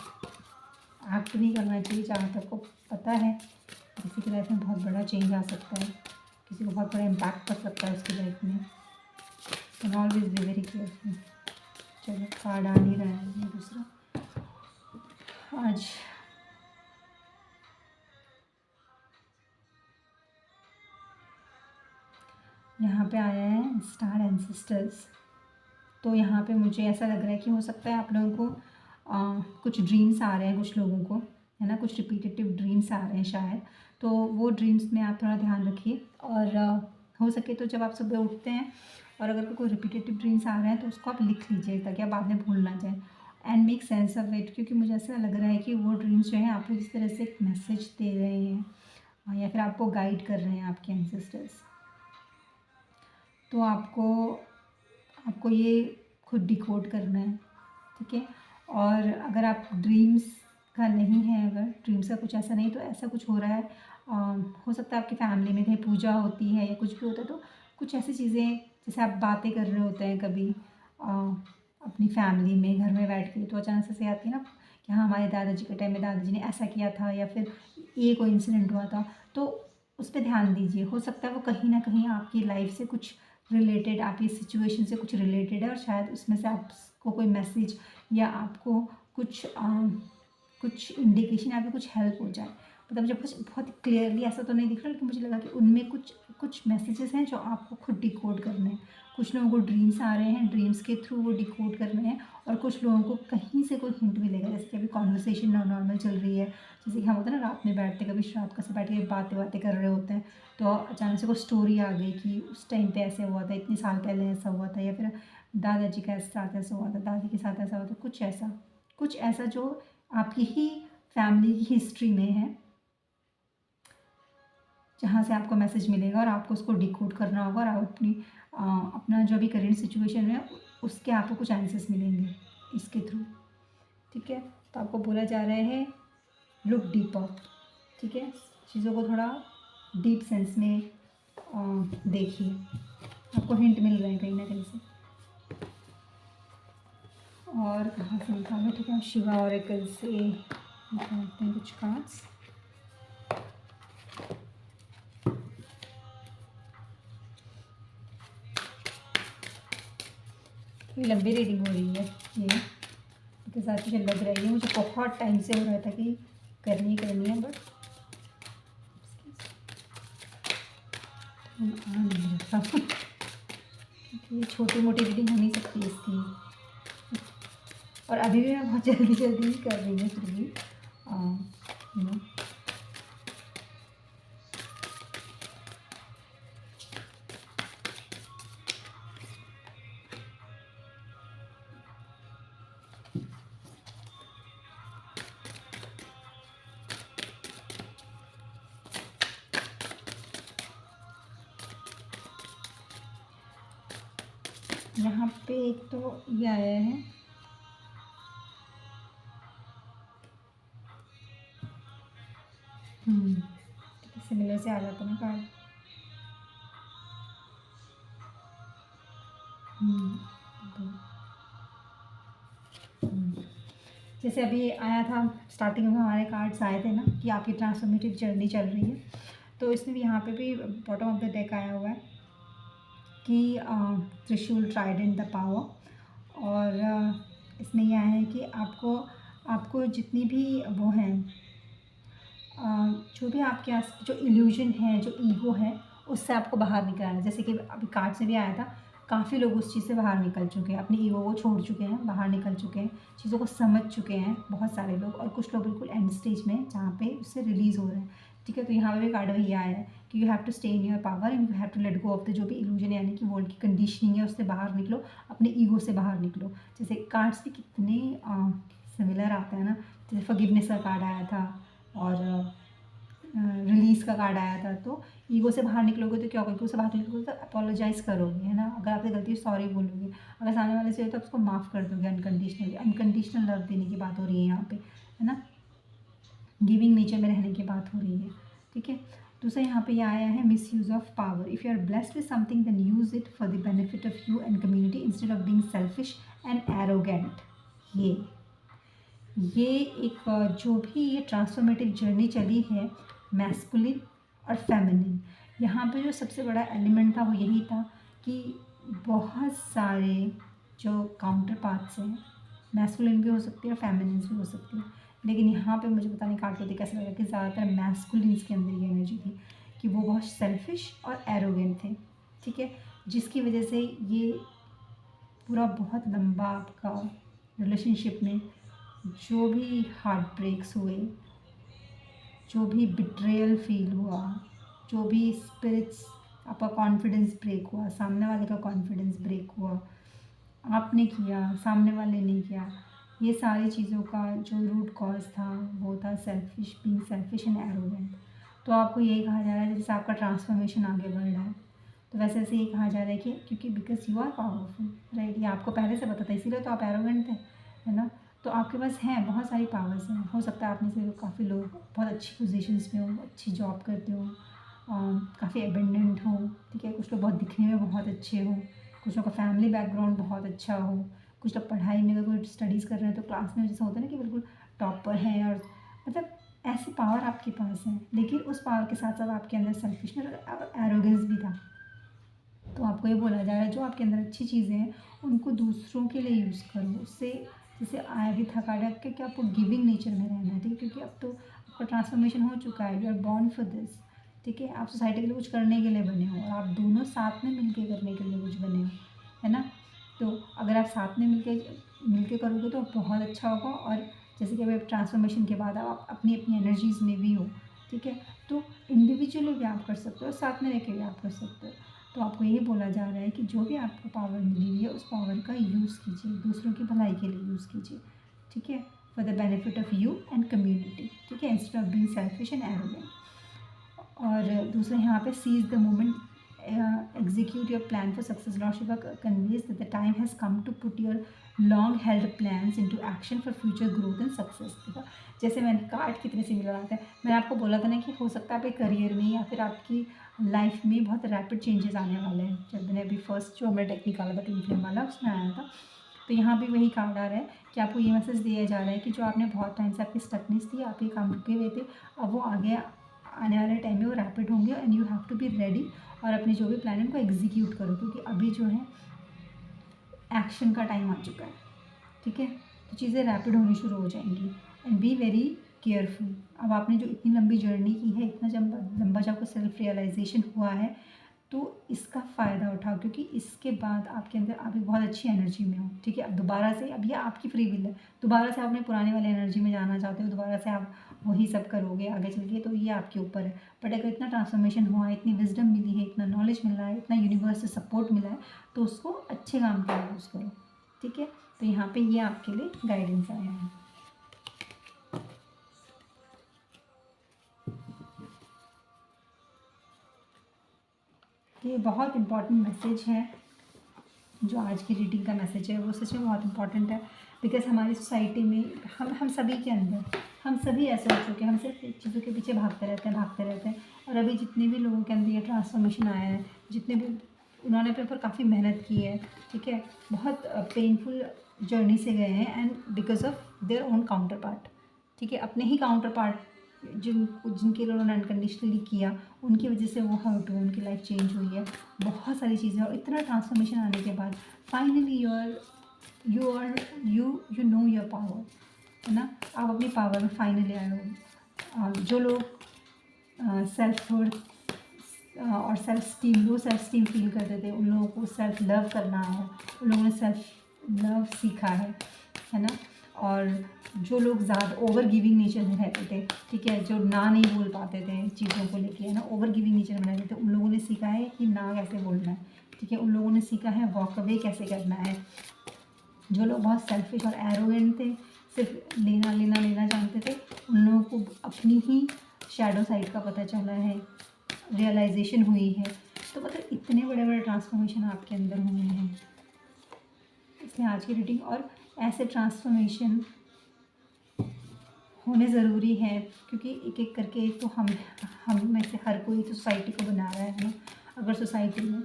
Speaker 1: एक्ट नहीं करना चाहिए जहाँ तक को पता है किसी की लाइफ में बहुत बड़ा चेंज आ सकता है, किसी को बहुत बड़ा इम्पैक्ट पड़ सकता है उसकी लाइफ में। And always be very careful. चलो कार्ड आ नहीं रहा है ये दूसरा आज। यहाँ पे आया है स्टार एंसेस्टर्स। तो यहाँ पे मुझे ऐसा लग रहा है कि हो सकता है आप लोगों को कुछ ड्रीम्स आ रहे हैं, कुछ लोगों को, है ना, कुछ रिपीटेटिव ड्रीम्स आ रहे हैं शायद। तो वो ड्रीम्स में आप थोड़ा ध्यान रखिए। और हो सके तो जब आप सुबह उठते हैं और अगर कोई रिपीटेटिव ड्रीम्स आ रहे हैं तो उसको आप लिख लीजिए, ताकि आप बाद में भूल ना जाए and make sense of it. क्योंकि मुझे ऐसा लग रहा है कि वो ड्रीम्स जो हैं आपको इस तरह से एक मैसेज दे रहे हैं या फिर आपको गाइड कर रहे हैं आपके एंसेस्टर्स। तो आपको ये खुद डिकोड करना है, ठीक है। और अगर आप ड्रीम्स का नहीं है, अगर ड्रीम्स का कुछ ऐसा नहीं, तो ऐसा कुछ हो रहा है, हो सकता है आपकी फैमिली में कहीं पूजा होती है या कुछ भी होता है, तो कुछ ऐसी चीज़ें, जैसे आप बातें कर रहे होते हैं कभी अपनी फैमिली में घर में बैठ के, तो अचानक से आती है ना कि हाँ हमारे दादाजी के टाइम में दादाजी ने ऐसा किया था, या फिर ये कोई इंसिडेंट हुआ था, तो उस पर ध्यान दीजिए। हो सकता है वो कहीं ना कहीं आपकी लाइफ से कुछ रिलेटेड, आपकी सिचुएशन से कुछ रिलेटेड है, और शायद उसमें से आपको कोई मैसेज या आपको कुछ इंडिकेशन, आपको कुछ हेल्प हो जाए। मतलब मुझे कुछ बहुत क्लियरली ऐसा तो नहीं दिख रहा, लेकिन मुझे लगा कि उनमें कुछ मैसेजेस हैं जो आपको खुद डिकोड करने हैं। कुछ लोगों को ड्रीम्स आ रहे हैं, ड्रीम्स के थ्रू वो डिकोड करने हैं, और कुछ लोगों को कहीं से कोई हिंट मिलेगा। जैसे कि अभी कॉन्वर्सेशन नॉर्मल चल रही है, जैसे कि हम होते हैं ना रात में बैठते, कभी रात का से बैठ के बातें कर रहे होते हैं, तो अचानक से कोई स्टोरी आ गई कि उस टाइम पे ऐसे हुआ था, इतने साल पहले ऐसा हुआ था, या फिर दादाजी के साथ ऐसा हुआ था, दादी के साथ ऐसा हुआ था, कुछ ऐसा जो आपकी ही फैमिली की हिस्ट्री में है, जहाँ से आपको मैसेज मिलेगा और आपको उसको डिकोड करना होगा, और आप अपना जो भी करेंट सिचुएशन है उसके आपको कुछ आंसर्स मिलेंगे इसके थ्रू, ठीक है। तो आपको बोला जा रहा है लुक डीपर, ठीक है, चीज़ों को थोड़ा डीप सेंस में देखिए, आपको हिंट मिल रहा है कहीं ना कहीं से। और कहाँ से निकालें, ठीक है, शिवा ऑरेकल से निकालते हैं कुछ कार्ड्स। लंबी रीडिंग हो रही है ये, के साथ मुझे लग रहा है, मुझे बहुत टाइम से हो रहा था कि करनी है, बट आ नहीं रहा क्योंकि छोटी मोटी रीडिंग हो नहीं सकती इसकी। और अभी भी मैं बहुत जल्दी ही कर रही हूँ, फिर भी यू नो यहाँ पे एक तो ये आया है, सिमिलर से आ जाता है ना कार्ड। जैसे अभी आया था स्टार्टिंग में, हमारे कार्ड्स आए थे ना कि आपकी ट्रांसफॉर्मेटिव जर्नी चल रही है, तो इसमें भी यहाँ पे भी बॉटम ऑफ द डेक आया हुआ है कि त्रिशूल, ट्राइडेंट, द पावर। और इसमें यह है कि आपको जितनी भी वो हैं, जो भी आपके आस जो इल्यूजन है, जो ईगो है, उससे आपको बाहर निकलना है। जैसे कि अभी कार्ड से भी आया था, काफ़ी लोग उस चीज़ से बाहर निकल चुके हैं, अपनी ईगो को छोड़ चुके हैं, बाहर निकल चुके हैं, चीज़ों को समझ चुके हैं बहुत सारे लोग, और कुछ लोग बिल्कुल एंड स्टेज में जहाँ पे उससे रिलीज़ हो रहे हैं। ठीक है, तो यहाँ पे भी कार्ड वही आया है कि you have to stay in your power and you have to let go of the जो भी इल्यूजन, यानी कि वर्ल्ड की कंडीशनिंग है, उससे बाहर निकलो, अपने ईगो से बाहर निकलो। जैसे कार्ड्स भी कितने सिमिलर आते हैं ना, जैसे फॉरगिवनेस का कार्ड आया था और रिलीज़ का कार्ड आया था। तो ईगो से बाहर निकलोगे तो क्या होगा, ईगो से बाहर निकलोगे तो अपोलोजाइज़ करोगे, है ना, अगर आपसे गलती सॉरी बोलोगे, अगर सामने वाले से तो उसको माफ़ कर दोगे अनकंडीशनली। अनकंडीशनल लव देने की बात हो रही है यहाँ पे, है ना, गिविंग नेचर में रहने की बात हो रही है। ठीक है, दूसरा यहाँ पे आया है misuse of power. If you are blessed with something then use it for the benefit of you and community instead of being selfish and arrogant. ये एक जो भी ये ट्रांसफॉर्मेटिव जर्नी चली है, मैस्कुलिन और फेमिनिन, यहाँ पे जो सबसे बड़ा एलिमेंट था वो यही था कि बहुत सारे जो काउंटर पार्ट्स हैं, मैस्कुलिन भी हो सकती है और फेमिनिन भी हो सकती है, लेकिन यहाँ पे मुझे पता नहीं कार्ड को कैसा लगा कि ज़्यादातर मैस्कुलिन्स के अंदर ये एनर्जी थी कि वो बहुत सेल्फिश और एरोगेंट थे। ठीक है, जिसकी वजह से ये पूरा बहुत लंबा आपका रिलेशनशिप में जो भी हार्ट ब्रेक्स हुए, जो भी बिट्रेयल फील हुआ, जो भी स्पिरिट्स, आपका कॉन्फिडेंस ब्रेक हुआ, सामने वाले का कॉन्फिडेंस ब्रेक हुआ, आपने किया, सामने वाले ने किया, ये सारी चीज़ों का जो रूट कॉज था वो था selfish, being selfish and arrogant. तो आपको यही कहा जा रहा है जैसे आपका ट्रांसफॉर्मेशन आगे बढ़ रहा है, तो वैसे ऐसे ही कहा जा रहा है कि क्योंकि because you are powerful, right, ये आपको पहले से पता था, इसीलिए तो आप एरोगेंट थे, है ना। तो आपके पास हैं बहुत सारी पावर्स हैं, हो सकता है आप में से काफ़ी लोग बहुत अच्छी पोजीशंस में हो, अच्छी जॉब करते हो, काफ़ी एबेंडेंट हो। ठीक है, कुछ लोग बहुत दिखने में बहुत अच्छे हो, कुछ लोग का फैमिली बैकग्राउंड बहुत अच्छा हो, कुछ लोग पढ़ाई में अगर कोई स्टडीज़ कर रहे हैं तो क्लास में जैसा होता है ना कि बिल्कुल टॉपर हैं, और मतलब ऐसी पावर आपके पास है, लेकिन उस पावर के साथ साथ आपके अंदर सेल्फिशनेस और एरोगेंस भी था। तो आपको ये बोला जा रहा है जो आपके अंदर अच्छी चीज़ें हैं उनको दूसरों के लिए यूज़ करो, उससे जैसे आया भी था कार्ड आपके कि आपको गिविंग नेचर में रहना है। ठीक है, क्योंकि अब तो आपका ट्रांसफॉर्मेशन हो चुका है, you are born for this. ठीक है, आप सोसाइटी के लिए कुछ करने के लिए बने हो, और आप दोनों साथ में मिलके करने के लिए कुछ बने हो, है ना। तो अगर आप साथ में मिलके करोगे तो बहुत अच्छा होगा। और जैसे कि अभी ट्रांसफॉर्मेशन के बाद आप अपनी अपनी एनर्जीज़ में भी हो, ठीक है, तो इंडिविजुअली भी आप कर सकते हो, साथ में रह के भी आप कर सकते हो। तो आपको यही बोला जा रहा है कि जो भी आपको पावर मिली हुई है उस पावर का यूज़ कीजिए, दूसरों की भलाई के लिए यूज़ कीजिए। ठीक है, for the benefit of you and community. ठीक है, instead of being selfish and arrogant. और दूसरा यहाँ पे seize the moment execute your plan for success. Lord Shiva conveys that the time has come to put your long held plans into action for future growth and success. ठीक है, जैसे मैंने card कितने similar आते हैं, मैंने आपको बोला था ना कि हो सकता है आपके करियर में या फिर आपकी लाइफ में बहुत रैपिड चेंजेस आने वाले हैं. जब मैंने अभी फर्स्ट जो हमने टेक निकाला था ट्विन फ्लेम वाला, उसमें आया था. तो यहाँ भी वही कार्ड आ रहा है कि आपको ये मैसेज दिया जा रहा है कि जो आपने बहुत टाइम से आपकी स्टकनेस थी, आप ये काम रुके हुए थे, अब वो आगे आने वाले टाइम में वो रैपिड होंगे. And you have to be ready और अपने जो भी प्लान है उनको एग्जीक्यूट करो, क्योंकि अभी जो है एक्शन का टाइम आ चुका है. ठीक है, तो चीज़ें रैपिड होनी शुरू हो जाएंगी. And be very careful. अब आपने जो इतनी लंबी जर्नी की है, इतना जब लंबा जब आपको सेल्फ रियलाइजेशन हुआ है, तो इसका फ़ायदा उठाओ, क्योंकि इसके बाद आपके अंदर आप एक बहुत अच्छी एनर्जी में हो. ठीक है, अब दोबारा से, अब ये आपकी फ्री विल है, दोबारा से आपने पुरानी वाली एनर्जी में जाना चाहते हो, दोबारा से आप वही सब करोगे आगे चल के, तो ये आपके ऊपर है. बट अगर इतना ट्रांसफॉर्मेशन हुआ है, इतनी विजडम मिली है, इतना नॉलेज मिला है, इतना यूनिवर्स से सपोर्ट मिला है, तो उसको अच्छे काम के लिए यूज़ करो. ठीक है, तो यहाँ पे ये आपके लिए गाइडेंस आया है. ये बहुत इम्पॉर्टेंट मैसेज है जो आज की रीडिंग का मैसेज है, वो सच में बहुत इम्पॉर्टेंट है. बिकॉज हमारी सोसाइटी में हम सभी के अंदर हम सभी ऐसे हो चुके हैं, हम सिर्फ चीज़ों के पीछे भागते रहते हैं. और अभी जितने भी लोगों के अंदर ये ट्रांसफॉर्मेशन आया है, जितने भी उन्होंने अपने ऊपर काफ़ी मेहनत की है, ठीक है, बहुत पेनफुल जर्नी से गए हैं, and because of their own counter part. ठीक है, अपने ही काउंटर पार्ट जिनके लिए उन्होंने अनकंडीशनली किया, उनकी वजह से वो हर्ट हुए, उनकी लाइफ चेंज हुई है, बहुत सारी चीज़ें. और इतना ट्रांसफॉर्मेशन आने के बाद finally you know your power, है ना. आप अपनी पावर में फाइनली आए हो. जो लोग सेल्फ वर्थ और self esteem, low self esteem feel करते थे, उन लोगों को सेल्फ लव करना है, उन लोगों ने सेल्फ लव सीखा है ना. और जो लोग ज़्यादा ओवर गिविंग नेचर में रहते थे, ठीक है, जो ना नहीं बोल पाते थे चीज़ों को लेके, है ना, ओवर गिविंग नेचर में रहते थे, उन लोगों ने सीखा है कि ना कैसे बोलना है. ठीक है, उन लोगों ने सीखा है वॉक अवे कैसे करना है. जो लोग बहुत सेल्फिश और एरोगेंट थे, सिर्फ लेना जानते थे, उन लोगों को अपनी ही शैडो साइड का पता चला है, रियलाइजेशन हुई है. तो मतलब इतने बड़े बड़े ट्रांसफॉर्मेशन आपके अंदर हुए हैं, इसलिए आज की रीडिंग. और ऐसे ट्रांसफॉर्मेशन होने ज़रूरी है, क्योंकि एक एक करके तो हम में से हर कोई तो सोसाइटी को बना रहा है ना. अगर सोसाइटी में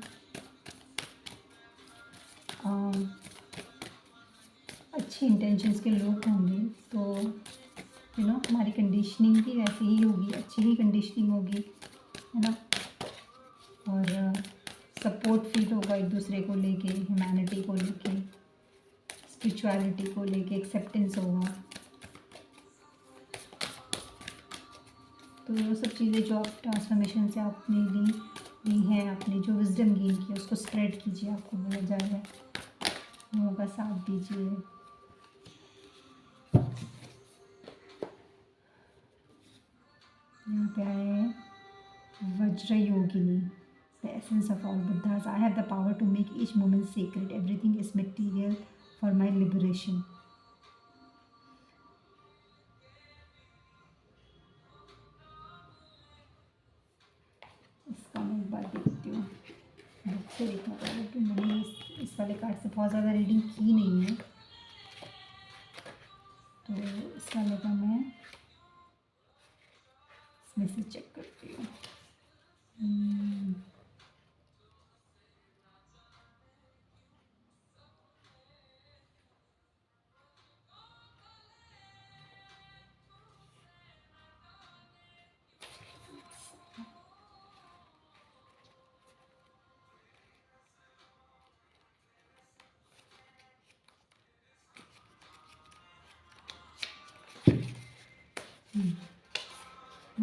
Speaker 1: अच्छे इंटेंशंस के लोग होंगे, तो हमारी कंडीशनिंग भी वैसी ही होगी, अच्छी ही कंडीशनिंग होगी, है ना. और सपोर्ट फील होगा एक दूसरे को लेके, ह्यूमैनिटी को लेके, स्पिरिचुअलिटी को लेके एक्सेप्टेंस होगा. तो वो सब चीज़ें जो आप ट्रांसफॉर्मेशन से आपने ली हैं, आपने जो विजडम गेन की उसको स्प्रेड कीजिए, आपको बोला जा रहा है, लोगों का साथ दीजिए. यहाँ पे आए हैं Vajra Yogini, the essence of all Buddhas. I have the power to make each moment secret, everything is material for my liberation. इसका मैं एक बार देखती हूँ, बुक से देखना पड़ेगा कि मैंने इस वाले कार्ड से बहुत ज़्यादा रीडिंग की नहीं है, तो इस वाले का मैं इसमें से चेक करती हूँ.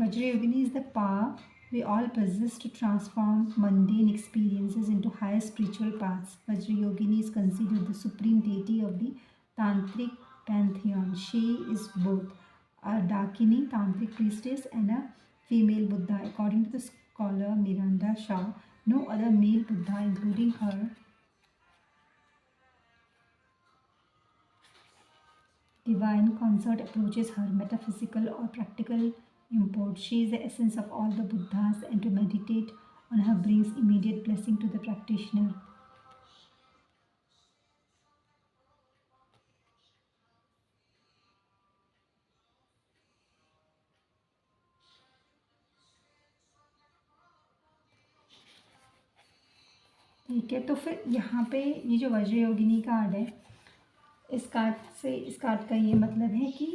Speaker 1: Vajrayogini is the power we all possess to transform mundane experiences into higher spiritual paths. Vajrayogini is considered the supreme deity of the Tantric pantheon. She is both a Dakini Tantric priestess and a female Buddha. According to the scholar Miranda Shaw, no other male Buddha, including her divine consort, approaches her metaphysical or practical import. She is the essence of all the Buddhas, and to meditate on her brings immediate blessing to the practitioner. ठीक है, तो फिर यहाँ पे ये जो वज्र योगिनी card है, इस कार्ड का ये मतलब है कि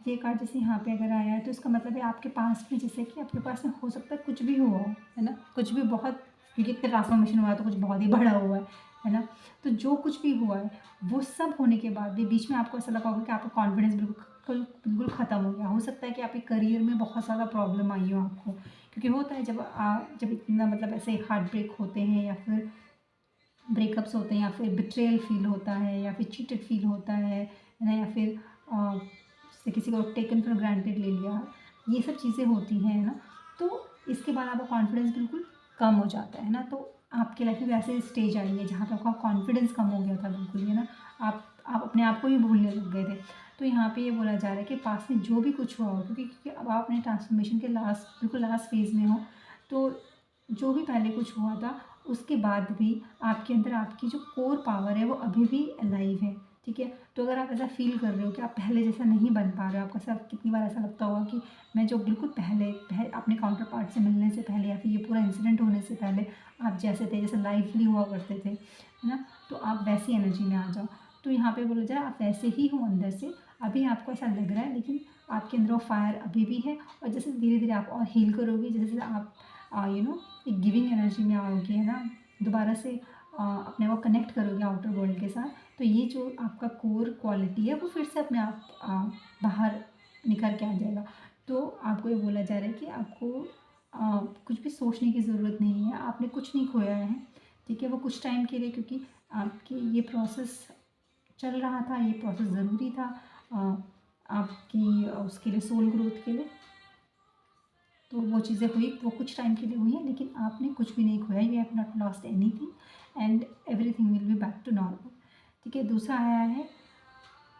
Speaker 1: ये कार्ड जैसे यहाँ पे अगर आया है तो इसका मतलब है आपके पास में, जैसे कि आपके पास में हो सकता है कुछ भी हुआ हो, है ना, कुछ भी बहुत, क्योंकि इतना ट्रांसफॉर्मेशन हुआ है तो कुछ बहुत ही बड़ा हुआ है ना। तो जो कुछ भी हुआ है वो सब होने के बाद भी बीच में आपको ऐसा लगा होगा कि आपका कॉन्फिडेंस बिल्कुल बिल्कुल ख़त्म हो गया। हो सकता है कि आपके करियर में बहुत ज़्यादा प्रॉब्लम आई हो आपको, क्योंकि होता है जब इतना मतलब ऐसे हार्ट ब्रेक होते हैं या फिर ब्रेकअप्स होते हैं या फिर बिट्रेयल फील होता है या फिर चीटेड फील होता है ना, या फिर से किसी को टेकन फॉर ग्रांटेड ले लिया, ये सब चीज़ें होती हैं ना। तो इसके बाद आपका कॉन्फिडेंस बिल्कुल कम हो जाता है ना। तो आपकी लाइफ में ऐसे स्टेज आई है जहाँ पे आपका कॉन्फिडेंस कम हो गया था बिल्कुल, है ना, आप अपने आप को ही भूलने लग गए थे। तो यहाँ पे ये बोला जा रहा है कि पास में जो भी कुछ हुआ हो, क्योंकि अब आप अपने ट्रांसफॉर्मेशन के बिल्कुल लास्ट फेज़ में हो, तो जो भी पहले कुछ हुआ था उसके बाद भी आपके अंदर आपकी जो कोर पावर है वो अभी भी अलाइव है। ठीक है, तो अगर आप ऐसा फील कर रहे हो कि आप पहले जैसा नहीं बन पा रहे हो, आपको ऐसा कितनी बार ऐसा लगता होगा कि मैं जो बिल्कुल पहले अपने काउंटर पार्ट से मिलने से पहले या फिर ये पूरा इंसिडेंट होने से पहले आप जैसे थे, जैसे लाइवली हुआ करते थे, है ना, तो आप वैसी एनर्जी में आ जाओ। तो यहाँ पे बोला जाए आप वैसे ही हो अंदर से, अभी आपको ऐसा लग रहा है, लेकिन आपके अंदर वो फायर अभी भी है। और जैसे धीरे धीरे आप और हील करोगे, जैसे जैसे आप एक गिविंग एनर्जी में आओगे, है ना, दोबारा से अपने आप को कनेक्ट करोगे आउटर वर्ल्ड के साथ, तो ये जो आपका कोर क्वालिटी है वो फिर से अपने आप बाहर निखर के आ जाएगा। तो आपको ये बोला जा रहा है कि आपको कुछ भी सोचने की ज़रूरत नहीं है, आपने कुछ नहीं खोया है। ठीक है, वो कुछ टाइम के लिए, क्योंकि आपकी ये प्रोसेस चल रहा था, ये प्रोसेस ज़रूरी था आपकी उसके लिए, सोल ग्रोथ के लिए। तो वो चीज़ें हुई, वो कुछ टाइम के लिए हुई हैं, लेकिन आपने कुछ भी नहीं खोया, you have not lost anything and everything will be back to normal. ठीक है, दूसरा आया है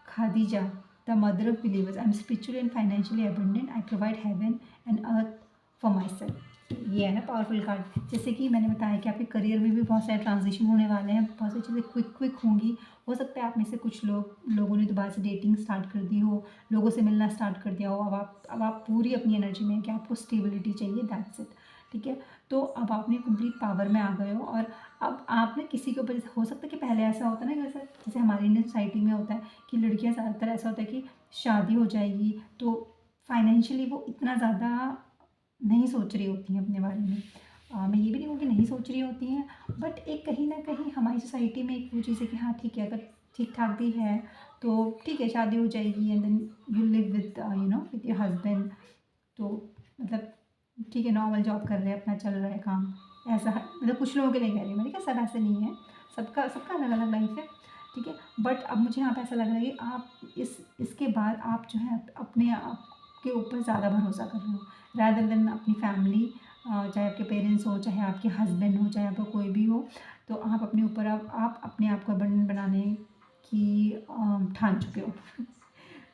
Speaker 1: Khadija, the mother of believers, I am spiritually and financially abundant, I provide heaven and earth for myself. ये है ना powerful card. जैसे कि मैंने बताया कि आपके करियर में भी बहुत सारे ट्रांजिशन होने वाले हैं, बहुत सारी चीज़ें क्विक होंगी। हो सकता है आप में से कुछ लोगों ने दोबारा से डेटिंग स्टार्ट कर दी हो, लोगों से मिलना स्टार्ट कर दिया हो। अब आप पूरी अपनी एनर्जी में हैं कि आपको स्टेबिलिटी चाहिए, दैट्स इट। ठीक है, तो अब आपने कंप्लीट पावर में आ गए हो, और अब आपने किसी के ऊपर, हो सकता है कि पहले ऐसा होता है ना, जैसे हमारी इंडियन सोसाइटी में होता है कि लड़कियां ज़्यादातर ऐसा होता है कि शादी हो जाएगी तो फाइनेंशियली वो इतना ज़्यादा नहीं सोच रही होती हैं अपने बारे में। मैं ये भी नहीं कहूँगी नहीं सोच रही होती हैं, बट एक कहीं ना कहीं हमारी सोसाइटी में एक वो चीज़ है कि हाँ ठीक है, अगर ठीक ठाक भी है तो ठीक है, शादी हो जाएगी and then you live with with your husband, तो मतलब ठीक है, नॉर्मल जॉब कर रहे हैं, अपना चल रहा है काम, ऐसा है। मतलब कुछ लोगों के लिए कह रही हूँ, मैंने कहा सब ऐसे नहीं है, सबका सबका अलग अलग लाइफ है। ठीक है, बट अब मुझे यहाँ पे ऐसा लग रहा है कि आप इसके बाद आप जो है अपने आप के ऊपर ज़्यादा भरोसा कर रहे हो, रैदर देन अपनी फैमिली, चाहे आपके पेरेंट्स हो, चाहे आपके हस्बैंड हो, चाहे आपका कोई भी हो। तो आप अपने ऊपर आप अपने आप को अबंडेंट बनाने की ठान चुके हो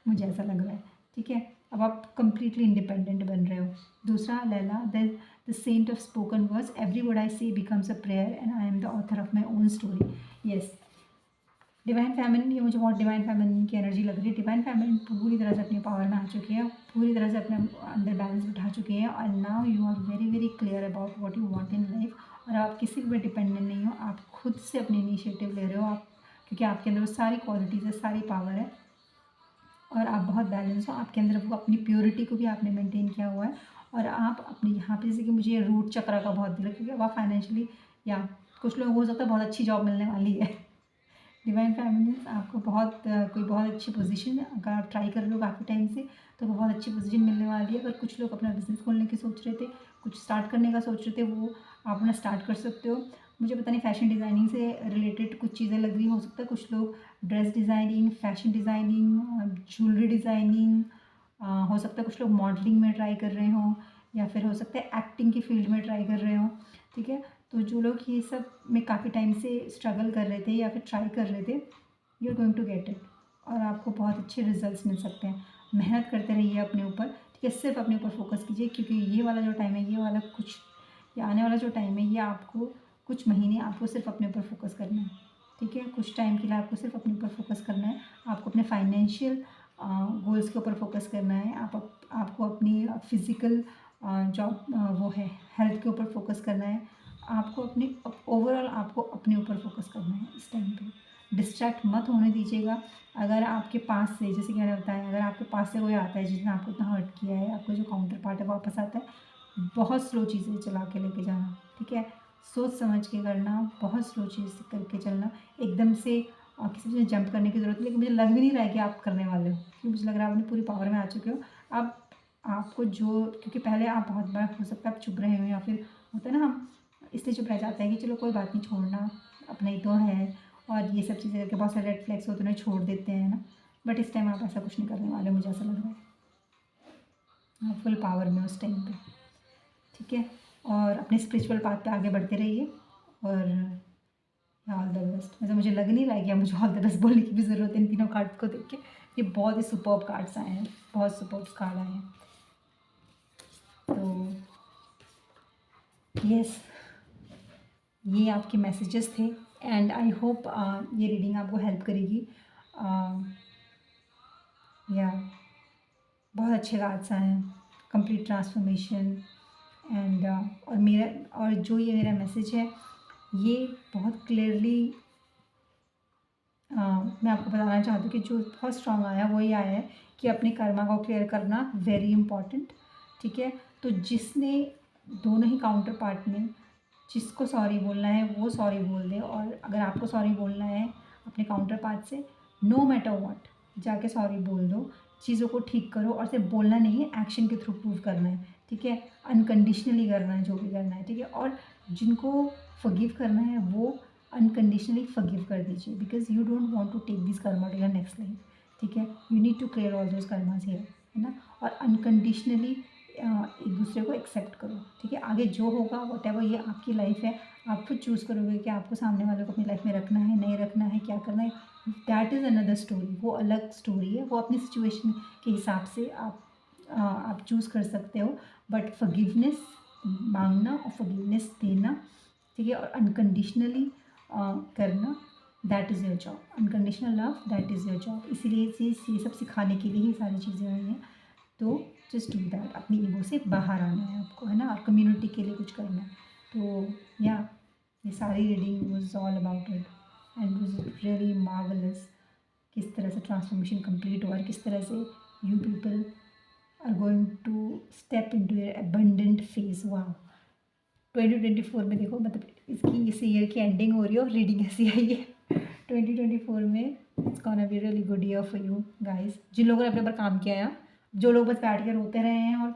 Speaker 1: मुझे ऐसा लग रहा है। ठीक है, अब आप कंप्लीटली इंडिपेंडेंट बन रहे हो। दूसरा Laila, the saint of spoken words, every word I say becomes a prayer and I am the author of my own story. Yes, divine feminine, ये मुझे बहुत डिवाइन फेमिनिन की एनर्जी लग रही है। डिवाइन फेमिनिन पूरी तरह से अपनी पावर में आ चुकी है, पूरी तरह से अपने अंदर बैलेंस बिठा चुकी है, और now you are very very clear about what you want in life. और आप किसी पे डिपेंडेंट नहीं हो, आप खुद से अपनी इनिशिएटिव ले रहे हो, आप, क्योंकि आपके अंदर वो सारी क्वालिटीज़ है, सारी पावर है, और आप बहुत बैलेंस हो। आपके अंदर वो अपनी प्योरिटी को भी आपने मेंटेन किया हुआ है। और आप अपनी यहाँ पे, जैसे कि मुझे रूट चक्र का बहुत दिल है, क्योंकि अब आप फाइनेंशियली, या कुछ लोगों को हो सकता है बहुत अच्छी जॉब मिलने वाली है डिवाइन फेमिनिन, आपको कोई बहुत अच्छी पोजीशन, अगर आप ट्राई कर रहे हो काफ़ी टाइम से, तो बहुत अच्छी पोजीशन मिलने वाली है। अगर कुछ लोग अपना बिजनेस खोलने की सोच रहे थे, कुछ स्टार्ट करने का सोच रहे थे, वो आप अपना स्टार्ट कर सकते हो। मुझे पता नहीं, फैशन डिज़ाइनिंग से रिलेटेड कुछ चीज़ें लग रही हो सकता है, कुछ लोग dress designing, fashion designing, jewellery designing, हो सकता है कुछ लोग मॉडलिंग में ट्राई कर रहे हों, या फिर हो सकता है एक्टिंग की फील्ड में ट्राई कर रहे हों। ठीक है, तो जो लोग ये सब में काफ़ी टाइम से स्ट्रगल कर रहे थे या फिर ट्राई कर रहे थे, you are going to get it, और आपको बहुत अच्छे रिजल्ट्स मिल सकते हैं। मेहनत करते रहिए अपने ऊपर। ठीक है, सिर्फ अपने ऊपर फोकस कीजिए, क्योंकि ये वाला जो टाइम है, ये वाला कुछ ये आने वाला जो टाइम है ये आपको कुछ महीने आपको सिर्फ अपने ऊपर फोकस करना है, ठीक है। कुछ टाइम के लिए आपको सिर्फ अपने ऊपर फोकस करना है, आपको अपने फाइनेंशियल गोल्स के ऊपर फोकस करना है, आपको अपनी फिज़िकल जॉब वो है हेल्थ के ऊपर फोकस करना है, आपको अपने ओवरऑल आपको अपने ऊपर फोकस करना है इस टाइम पे। डिस्ट्रैक्ट मत होने दीजिएगा। अगर आपके पास से, जैसे कि मैंने बताया, अगर आपके पास से कोई आता है जिसने आपको इतना हर्ट किया है, आपको जो काउंटर पार्ट है वापस आता है, बहुत स्लो चीज़ें चला के लेके जाना, ठीक है। सोच समझ के करना, बहुत स्लो चीज़ करके चलना। एकदम से किसी चीज़ में जंप करने की ज़रूरत है, लेकिन मुझे लग भी नहीं रहा है कि आप करने वाले हो, क्योंकि मुझे लग रहा है आप अपनी पूरी पावर में आ चुके हो। अब आपको जो, क्योंकि पहले आप बहुत बार हो सकता है आप चुप रहे हो, या फिर होता है ना हम इसलिए चुप रह जाते हैं कि चलो कोई बात नहीं, छोड़ना अपना ही तो है, और ये सब चीज़ें करके बहुत सारे रेड फ्लैग्स होते हैं छोड़ देते हैं ना। बट इस टाइम आप ऐसा कुछ नहीं करने वाले, मुझे ऐसा लग रहा है। आप फुल पावर में उस टाइम पे, ठीक है। और अपने स्पिरिचुअल पाथ पे आगे बढ़ते रहिए, और ऑल द बेस्ट। वैसे मुझे लग नहीं रहा है कि मुझे ऑल द बेस्ट बोलने की भी ज़रूरत है इन तीनों कार्ड्स को देख के। ये बहुत ही सुपर्ब कार्ड्स आए हैं, बहुत सुपर्ब कार्ड आए हैं। तो यस, ये आपके मैसेजेस थे, एंड आई होप ये रीडिंग आपको हेल्प करेगी। या बहुत अच्छे कार्ड्स आए हैं, कंप्लीट ट्रांसफॉर्मेशन एंड और जो ये मेरा मैसेज है ये बहुत क्लियरली मैं आपको बताना चाहती हूँ कि जो बहुत स्ट्रॉन्ग आया वो ये आया है कि अपने कर्मा को क्लियर करना वेरी इंपॉर्टेंट, ठीक है। तो जिसने, दोनों ही काउंटर पार्ट में जिसको सॉरी बोलना है वो सॉरी बोल दे, और अगर आपको सॉरी बोलना है अपने काउंटर पार्ट से, नो मैटर व्हाट, जाके सॉरी बोल दो, चीज़ों को ठीक करो। और सिर्फ बोलना नहीं है, एक्शन के थ्रू प्रूव करना है, ठीक है। अनकंडीशनली करना है जो भी करना है, ठीक है। और जिनको फॉरगिव करना है वो अनकंडीशनली फॉरगिव कर दीजिए, because you don't want to take this karma to your next life, ठीक है। You need to clear all those karmas here, है ना। और अनकंडीशनली एक दूसरे को एक्सेप्ट करो, ठीक है। आगे जो होगा वटेवर, ये आपकी लाइफ है, आप खुद चूज़ करोगे कि आपको सामने वाले को अपनी लाइफ में रखना है, नहीं रखना है, क्या करना है। दैट इज़ अनदर स्टोरी, वो अलग स्टोरी है, वो अपनी सिचुएशन के हिसाब से आप चूज़ कर सकते हो। बट फॉरगिवनेस मांगना और फॉरगिवनेस देना, ठीक है, और अनकंडीशनली करना, that is your job. Unconditional love, that is your job. इसीलिए ये सब सिखाने के लिए ही सारी चीज़ें हुई हैं। तो जस्ट डू दैट, अपनी ईगो से बाहर आना है आपको, है ना, और कम्युनिटी के लिए कुछ करना है। तो या ये सारी reading was all about it, and was really marvellous. किस तरह से ट्रांसफॉर्मेशन कंप्लीट हुआ, और किस तरह से you people are going to step into your abundant phase. वाह, 2024 में देखो, मतलब इसकी इस ईयर की एंडिंग हो रही है और रीडिंग ऐसी आई है 2024 में। It's gonna be really good year for you guys. जिन लोगों ने अपने ऊपर काम किया है, जो लोग बस बैठ के रोते रहे हैं और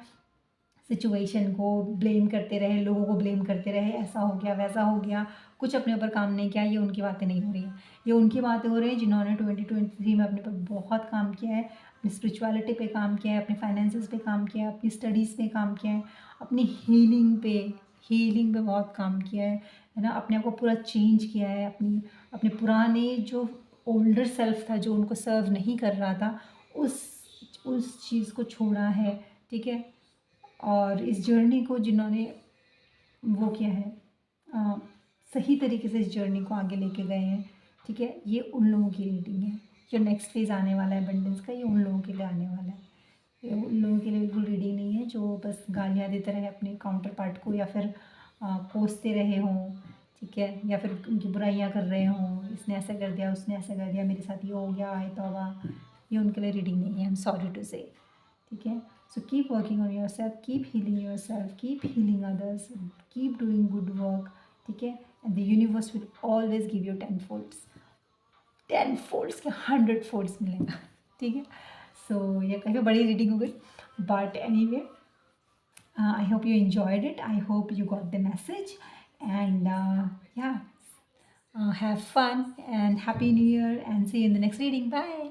Speaker 1: सिचुएशन को ब्लेम करते रहे, लोगों को ब्लेम करते रहे, ऐसा हो गया वैसा हो गया, कुछ अपने ऊपर काम नहीं किया, ये उनकी बातें नहीं हो रही हैं। ये उनकी बातें हो रही हैं जिन्होंने 2023 में अपने पर बहुत काम किया है, अपनी स्पिरिचुअलिटी पे काम किया है, अपने फाइनेंसेस पे काम किया है, अपनी स्टडीज़ पे काम किया है, अपनी हीलिंग पे बहुत काम किया है ना। अपने आप को पूरा चेंज किया है, अपने पुराने जो ओल्डर सेल्फ था जो उनको सर्व नहीं कर रहा था, उस चीज़ को छोड़ा है, ठीक है। और इस जर्नी को जिन्होंने वो किया है, सही तरीके से इस जर्नी को आगे लेके गए हैं, ठीक है, ये उन लोगों की रीडिंग है। जो नेक्स्ट फेज़ आने वाला है एबंडेंस का, ये उन लोगों के लिए आने वाला है। ये उन लोगों के लिए बिल्कुल रीडिंग नहीं है जो बस गालियाँ देते रहे अपने काउंटर पार्ट को, या फिर कोसते रहे हों, ठीक है, या फिर उनकी बुराइयाँ कर रहे हों, इसने ऐसा कर दिया, उसने ऐसा कर दिया, मेरे साथ ये हो गया है, तौबा। ये उनके लिए रीडिंग नहीं है, आई एम सॉरी टू से, ठीक है। So keep working on yourself, keep healing yourself, keep healing others, keep doing good work, ठीक है। And the universe will always give you 10 folds, 10 folds के 100 folds मिलेगा, ठीक है। So ये काफ़ी बड़ी रीडिंग हो गई, but anyway, I hope you enjoyed it. I hope you got the message, and yeah, have fun and happy new year, and see you in the next reading. Bye.